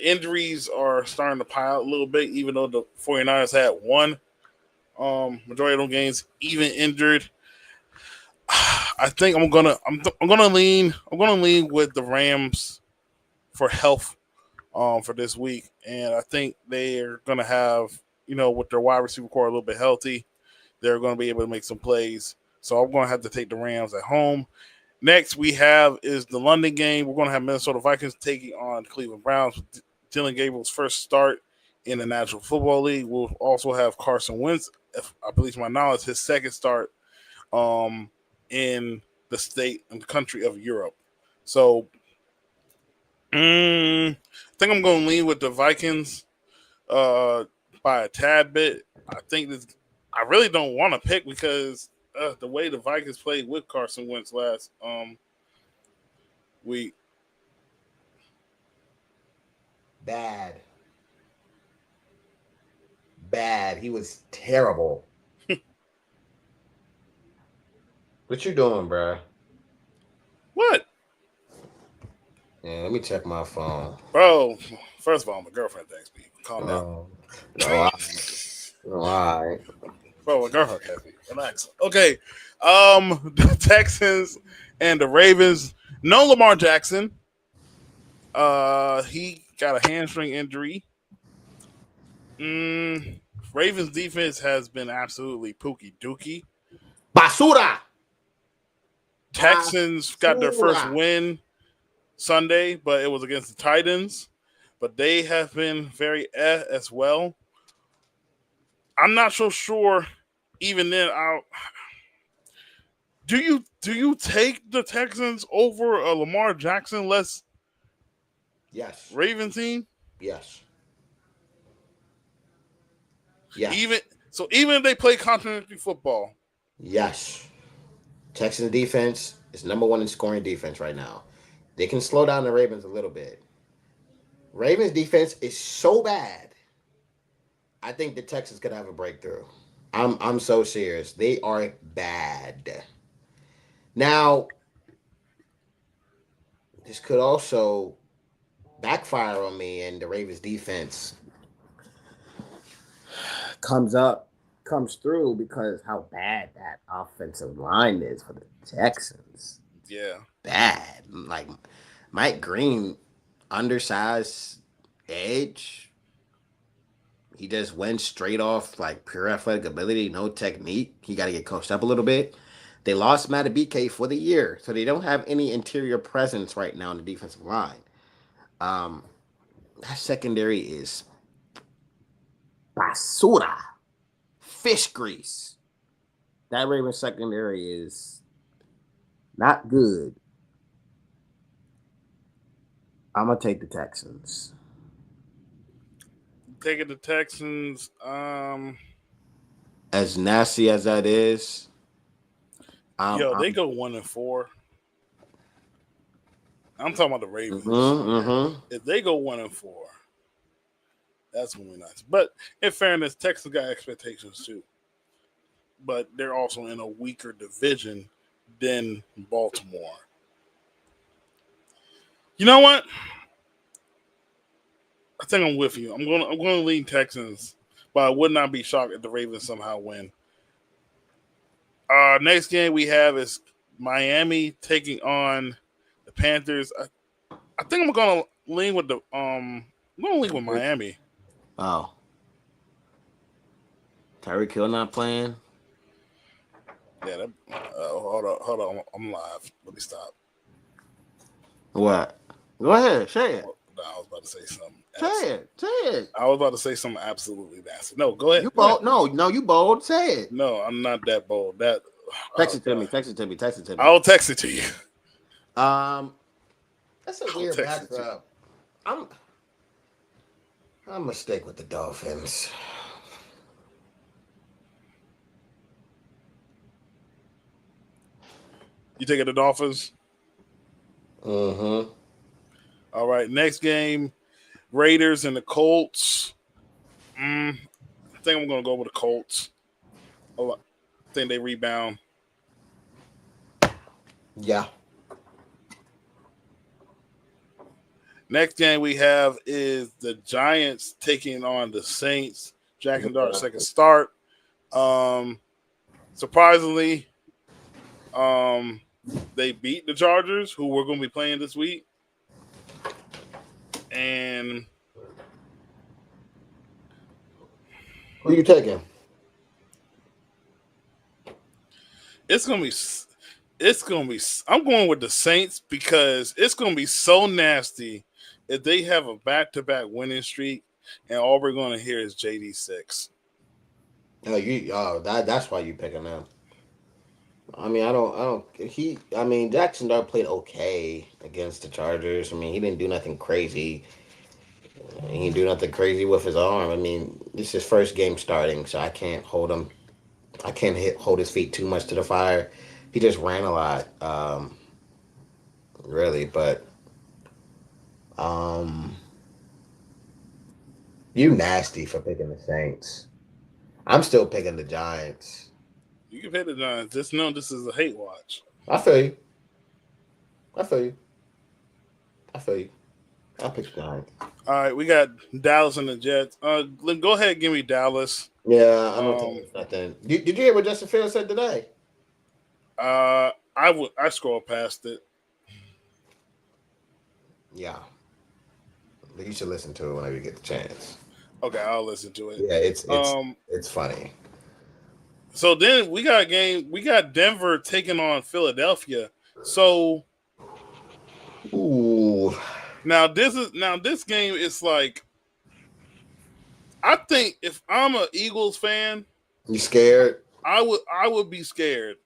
injuries are starting to pile out a little bit, even though the 49ers had one. Majority of those games even injured. I think I'm gonna lean with the Rams for health for this week, and I think they're gonna have, you know, with their wide receiver core a little bit healthy, they're gonna be able to make some plays. So I'm gonna have to take the Rams at home. Next we have is the London game. We're gonna have Minnesota Vikings taking on Cleveland Browns. Dylan Gabriel's first start in the National Football League. We'll also have Carson Wentz, if I believe my knowledge, his second start in the state and country of Europe. So I think I'm going to lean with the Vikings by a tad bit. I think this. I really don't want to pick because the way the Vikings played with Carson Wentz last week. Bad. He was terrible. What you doing, bro? What? Yeah, let me check my phone. Bro, first of all, my girlfriend thanks me. Calm down. All right. Bro, my girlfriend thanks me. Relax. Okay. The Texans and the Ravens. No Lamar Jackson. He got a hamstring injury. Ravens defense has been absolutely pookie dookie. Basura. Texans got their first win Sunday, but it was against the Titans. But they have been very as well. I'm not so sure. Even then, do you take the Texans over a Lamar Jackson less? Yes. Ravens team. Yes. Even if they play contradictory football. Yes. Texans defense is number 1 in scoring defense right now. They can slow down the Ravens a little bit. Ravens defense is so bad. I think the Texans could have a breakthrough. I'm so serious. They are bad. Now, this could also backfire on me, and the Ravens defense comes through because how bad that offensive line is for the Texans. Yeah. Bad. Like Mike Green, undersized edge. He just went straight off like pure athletic ability, no technique. He got to get coached up a little bit. They lost Matabike for the year, so they don't have any interior presence right now in the defensive line. That secondary is basura. Fish grease. That Ravens secondary is not good. I'm gonna take the Texans. Taking the Texans. As nasty as that is, They I'm go 1-4. I'm talking about the Ravens. mm-hmm. If they go 1-4, that's gonna be nice. But in fairness, Texas got expectations too. But they're also in a weaker division than Baltimore. You know what? I think I'm with you. I'm gonna lean Texans, but I would not be shocked if the Ravens somehow win. Next game we have is Miami taking on the Panthers. I think I'm gonna lean with I'm gonna lean with Miami. Oh, Tyreek Hill not playing. Yeah, hold on. I'm live. Let me stop. What? Go ahead, say it. No, I was about to say something. Say it. I was about to say something absolutely nasty. No, go ahead. You Go ahead. bold? No, you bold. Say it. No, I'm not that bold. Text it to me. Text it to me. Text it to me. I'll text it to you. That's a weird backdrop. I'm gonna stick with the Dolphins. You taking the Dolphins? Mm-hmm. All right. Next game, Raiders and the Colts. I think I'm gonna go with the Colts. I think they rebound. Yeah. Next game we have is the Giants taking on the Saints. Jack and Dart second start. Surprisingly, they beat the Chargers, who we're going to be playing this week. And who you taking? it's going to be I'm going with the Saints because it's going to be so nasty if they have a back-to-back winning streak and all we're going to hear is JD6. That's why you picking them. I mean, Jackson Dart played okay against the Chargers. I mean, he didn't do nothing crazy. He didn't do nothing crazy with his arm. I mean, this is his first game starting, so I can't hold him. I can't hold his feet too much to the fire. He just ran a lot, really. But you nasty for picking the Saints. I'm still picking the Giants. You can pick the Giants. Just know this is a hate watch. I feel you. I'll pick the Giants. All right, we got Dallas and the Jets. Go ahead and give me Dallas. Yeah, I don't think it's nothing. Did you hear what Justin Fields said today? I scrolled past it. Yeah. But you should listen to it whenever you get the chance. Okay, I'll listen to it. Yeah, it's funny. So then we got a game. We got Denver taking on Philadelphia. So, ooh. Now this game is like, I think if I'm an Eagles fan, you scared? I would be scared.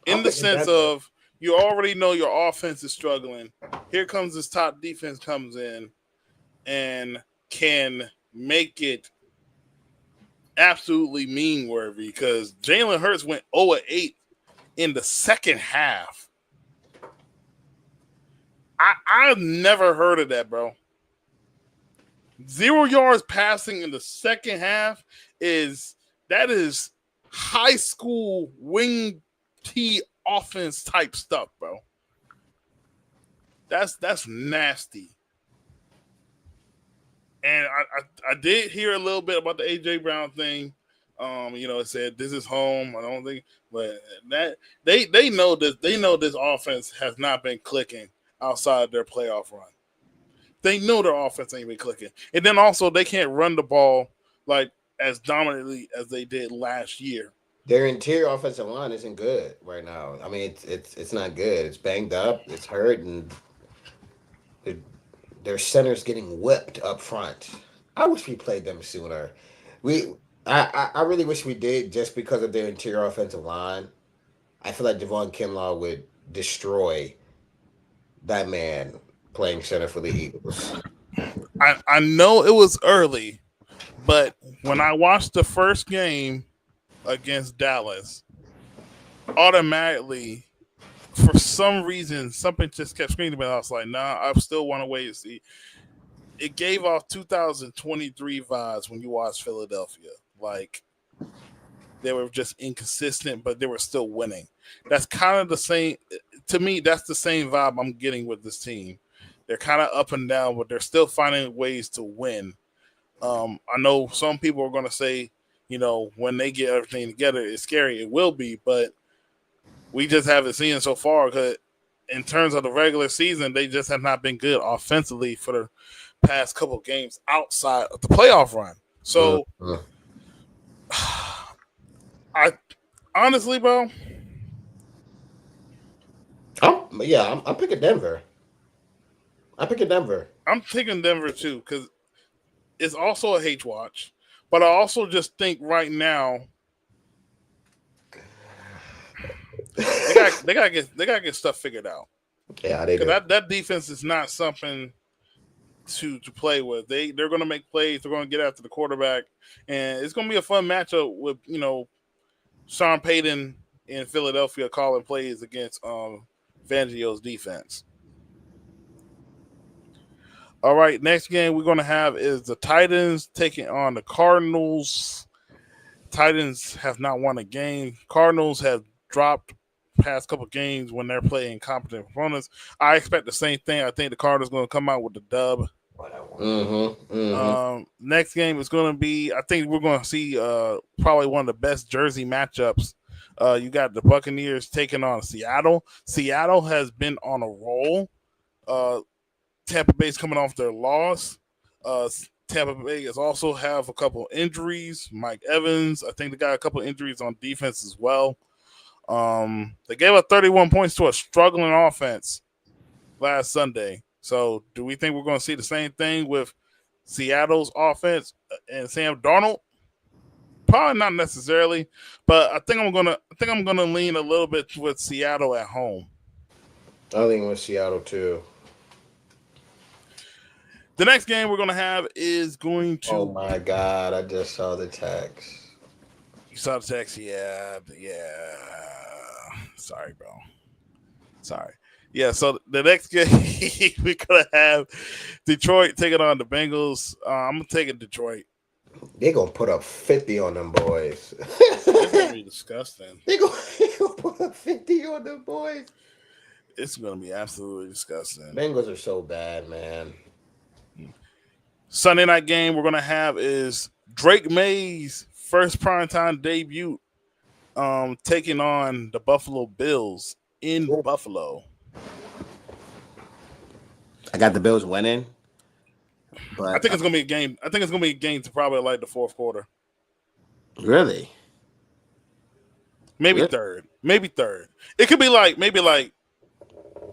In the sense of you already know your offense is struggling. Here comes this top defense comes in and can make it absolutely mean worthy because Jalen Hurts went 0-8 in the second half. I've never heard of that, bro. 0 yards passing in the second half is high school wing T offense type stuff, bro. That's nasty. And I did hear a little bit about the AJ Brown thing. It said this is home. I don't think, but that they know this. They know this offense has not been clicking outside their playoff run. They know their offense ain't been clicking, and then also they can't run the ball like as dominantly as they did last year. Their interior offensive line isn't good right now. I mean, it's not good. It's banged up. It's hurt, and their center's getting whipped up front. I wish we played them sooner. I really wish we did just because of their interior offensive line. I feel like Javon Kinlaw would destroy that man playing center for the Eagles. I know it was early, but when I watched the first game against Dallas, automatically, for some reason, something just kept screaming. But I was like, nah, I still want to wait to see. It gave off 2023 vibes when you watch Philadelphia. Like, they were just inconsistent, but they were still winning. That's kind of the same. To me, that's the same vibe I'm getting with this team. They're kind of up and down, but they're still finding ways to win. I know some people are going to say, when they get everything together, it's scary. It will be, but we just haven't seen it so far. Because in terms of the regular season, they just have not been good offensively for the past couple of games outside of the playoff run. So, I honestly, bro, I'm picking Denver. I'm picking Denver. I'm picking Denver too because it's also a H watch. But I also just think right now they gotta get stuff figured out. Yeah, they do. That defense is not something to play with. They're gonna make plays. They're gonna get after the quarterback, and it's gonna be a fun matchup with Sean Payton in Philadelphia calling plays against Fangio's defense. All right, next game we're going to have is the Titans taking on the Cardinals. Titans have not won a game. Cardinals have dropped past couple games when they're playing competent opponents. I expect the same thing. I think the Cardinals going to come out with the dub. Next game is going to be, I think we're going to see probably one of the best jersey matchups. You got the Buccaneers taking on Seattle. Seattle has been on a roll. Tampa Bay's coming off their loss. Tampa Bay has also have a couple injuries. Mike Evans, I think they got a couple injuries on defense as well. They gave up 31 points to a struggling offense last Sunday. So do we think we're going to see the same thing with Seattle's offense and Sam Darnold? Probably not necessarily, but I think I'm gonna lean a little bit with Seattle at home. I think with Seattle too. The next game we're going to have is going to... Oh, my God. I just saw the text. You saw the text? Yeah. Sorry, bro. Sorry. Yeah, so the next game we're going to have Detroit taking on the Bengals. I'm taking Detroit. They're going to put up 50 on them boys. It's going to be disgusting. They're going to put up 50 on them boys. It's going to be absolutely disgusting. Bengals are so bad, man. Sunday night game we're going to have is Drake May's first primetime debut taking on the Buffalo Bills in Buffalo. I got the Bills winning. But I think it's going to be a game. I think it's going to be a game to probably like the fourth quarter. Really? Maybe third. It could be maybe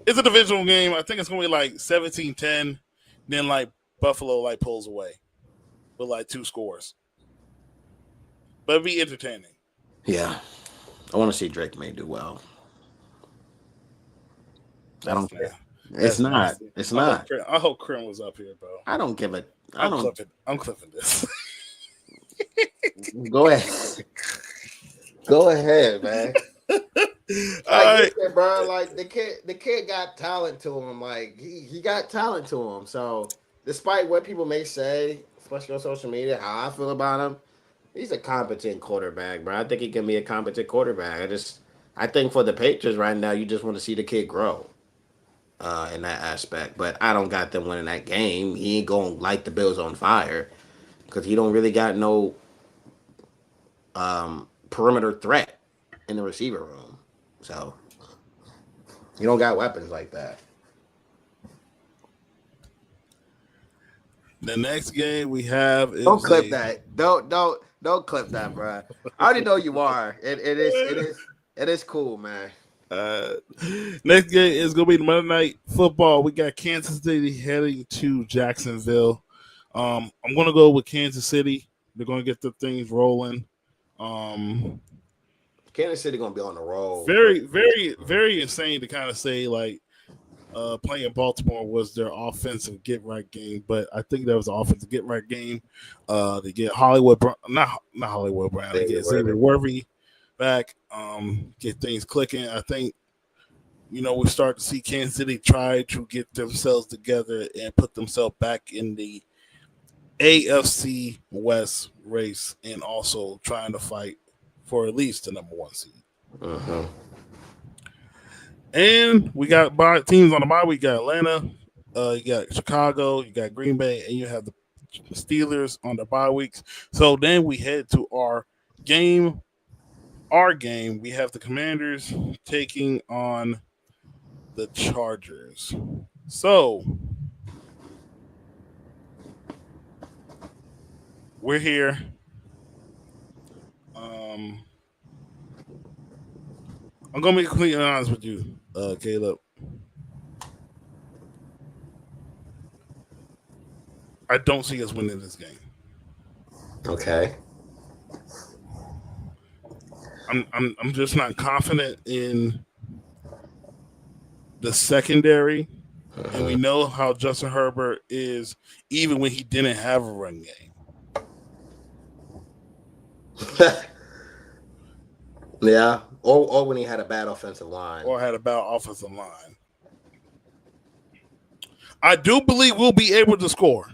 it's a divisional game. I think it's going to be 17-10. Then Buffalo pulls away with 2 scores. But it'd be entertaining. Yeah. I want to see Drake May do well. I don't care. It's not. I hope Krim was up here, bro. I don't give a. I'm clipping this. Go ahead. Go ahead, man. Bro. The kid got talent to him. He got talent to him. So despite what people may say, especially on social media, how I feel about him, he's a competent quarterback, bro. I think he can be a competent quarterback. I think for the Patriots right now, you just want to see the kid grow in that aspect. But I don't got them winning that game. He ain't going to light the Bills on fire because he don't really got no perimeter threat in the receiver room. So you don't got weapons like that. The next game we have is don't clip that. Don't clip that, bro. I already know you are. It is cool, man. Next game is gonna be Monday Night Football. We got Kansas City heading to Jacksonville. I'm gonna go with Kansas City. They're going to get the things rolling. Kansas City going to be on the roll. Very insane to kind of say like playing Baltimore was their offensive get right game, but I think that was an offensive get right game. They get not Hollywood Brown. They get Xavier Worthy back. Get things clicking. I think we start to see Kansas City try to get themselves together and put themselves back in the AFC West race, and also trying to fight for at least the number 1 seed. Uh-huh. And we got teams on the bye. We got Atlanta, you got Chicago, you got Green Bay, and you have the Steelers on the bye weeks. So then we head to our game. We have the Commanders taking on the Chargers. So we're here. I'm gonna be completely honest with you, Caleb. I don't see us winning this game. Okay. I'm just not confident in the secondary, and we know how Justin Herbert is, even when he didn't have a run game. Yeah, or when he had a bad offensive line. I do believe we'll be able to score.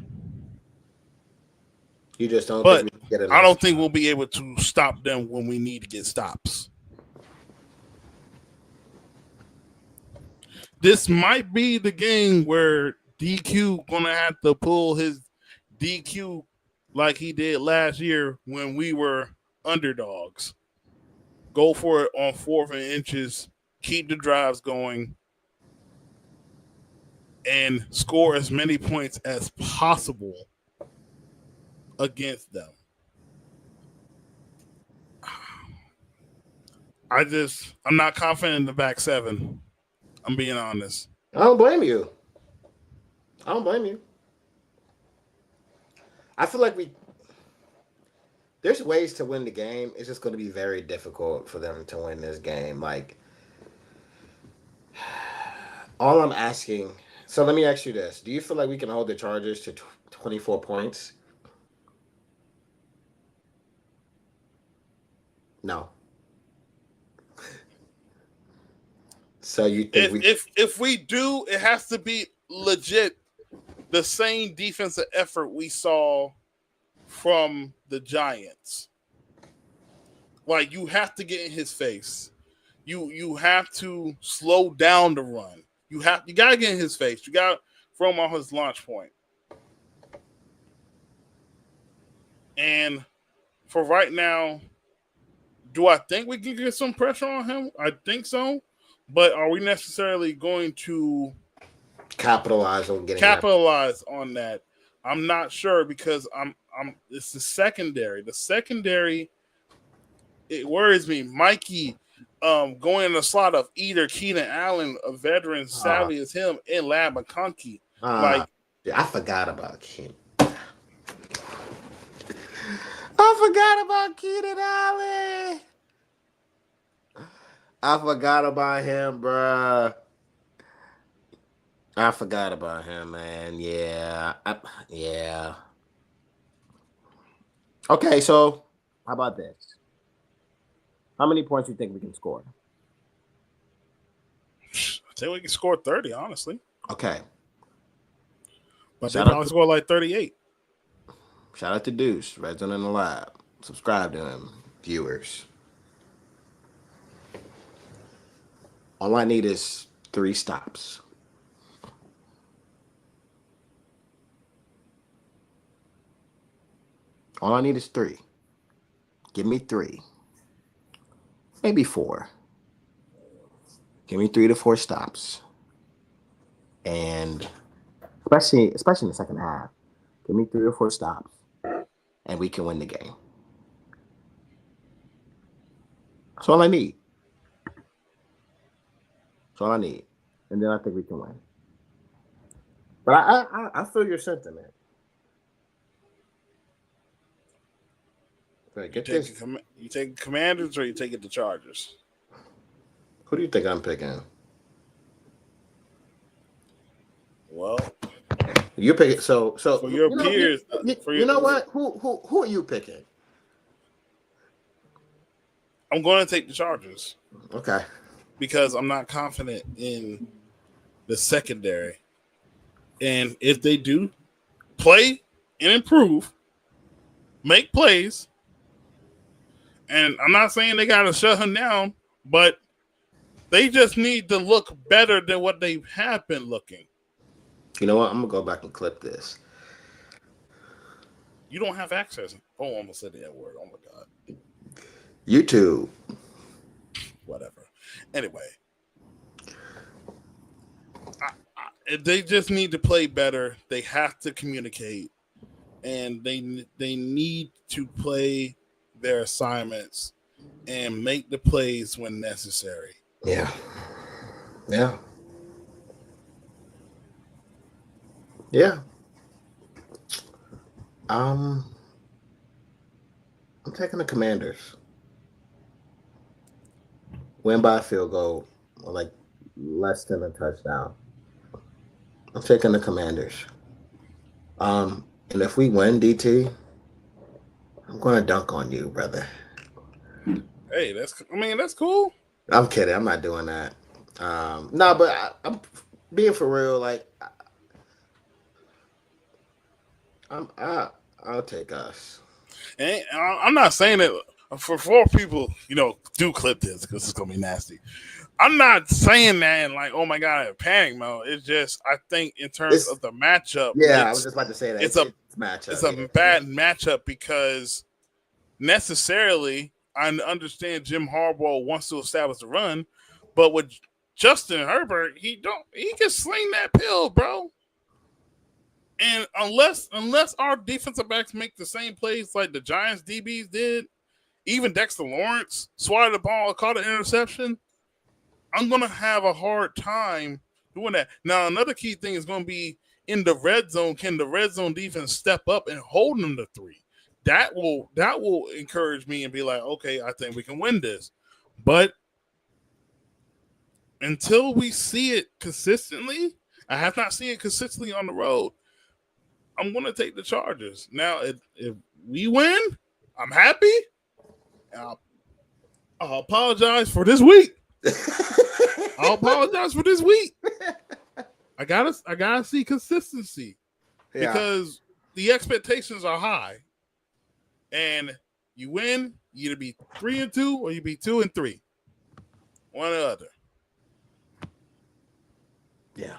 You just don't but think we can get enough. I don't think we'll be able to stop them when we need to get stops. This might be the game where DQ gonna have to pull his DQ like he did last year when we were underdogs. Go for it on 4th and inches, keep the drives going, and score as many points as possible against them. I'm not confident in the back seven. I'm being honest. I don't blame you. I feel like there's ways to win the game. It's just going to be very difficult for them to win this game. Like, all I'm asking. So let me ask you this: do you feel like we can hold the Chargers to 24 points? No. So you think if we do, it has to be legit the same defensive effort we saw from the Giants. Like, you have to get in his face. You have to slow down the run. You gotta get in his face. You gotta throw him off his launch point. And for right now, do I think we can get some pressure on him? I think so. But are we necessarily going to capitalize on that? I'm not sure, because it's the secondary. The secondary, it worries me. Mikey going in the slot of either Keenan Allen, a veteran, savvy as him, and Lad McConkey. I forgot about Keenan. I forgot about Keenan Allen. I forgot about him, bruh. I forgot about him, man. Yeah. Yeah. Okay, so how about this? How many points do you think we can score? I'd say we can score 30, honestly. Okay. But they probably score like 38. Shout out to Deuce, Red Zone in the Lab. Subscribe to him, viewers. All I need is 3 stops. All I need is 3. Give me 3. Maybe 4. Give me 3 to 4 stops. And especially in the second half, give me 3 or 4 stops, and we can win the game. That's all I need. And then I think we can win. But I feel your sentiment. You take Commanders or you take the Chargers? Who do you think I'm picking? Well, you pick it. So for your peers. You know what? Who are you picking? I'm going to take the Chargers. Okay. Because I'm not confident in the secondary. And if they do play and improve, make plays, and I'm not saying they got to shut him down, but they just need to look better than what they have been looking. You know what? I'm going to go back and clip this. You don't have access. Oh, I almost said that word. Oh, my God. YouTube. Whatever. Anyway. They just need to play better. They have to communicate. And they need to play their assignments and make the plays when necessary. Yeah. Yeah. Yeah. I'm taking the Commanders. Win by a field goal, or like less than a touchdown. I'm taking the Commanders. And if we win, DT, I'm gonna dunk on you, brother. Hey, that's cool. I'm kidding. I'm not doing that. No, but I'm being for real. Like, I'll take us. And I'm not saying that for 4 people, do clip this because it's gonna be nasty. I'm not saying that in like, oh my God, panic mode. It's just I think in terms of the matchup. Yeah, I was just about to say that it's a matchup. It's a bad matchup because necessarily I understand Jim Harbaugh wants to establish the run, but with Justin Herbert, he can sling that pill, bro. And unless our defensive backs make the same plays like the Giants DBs did, even Dexter Lawrence swatted the ball, caught an interception, I'm going to have a hard time doing that. Now, another key thing is going to be in the red zone. Can the red zone defense step up and hold them to 3? That will encourage me and be like, okay, I think we can win this. But until we see it consistently, I have not seen it consistently on the road, I'm going to take the Chargers. Now, if we win, I'm happy. I'll apologize for this week. I'll apologize for this week. I gotta see consistency because the expectations are high, and you win, you either be 3-2 or you be 2-3, one or the other. Yeah.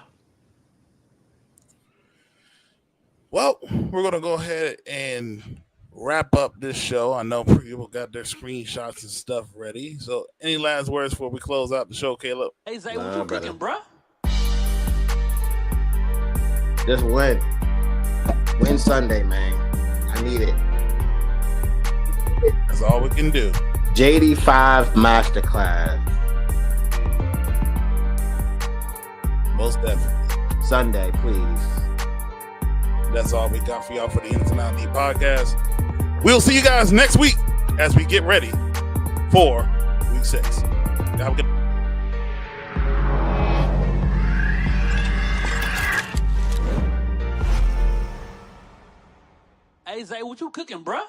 Well, we're gonna go ahead and wrap up this show. I know people got their screenshots and stuff ready. So, any last words before we close out the show, Caleb? Hey, Zay, what you cooking, bro? Just win. Win Sunday, man. I need it. That's all we can do. JD5 Masterclass. Most definitely. Sunday, please. That's all we got for y'all for the Ins and Outs podcast. We'll see you guys next week as we get ready for week 6. Have a good Hey, Zay, what you cooking, bruh?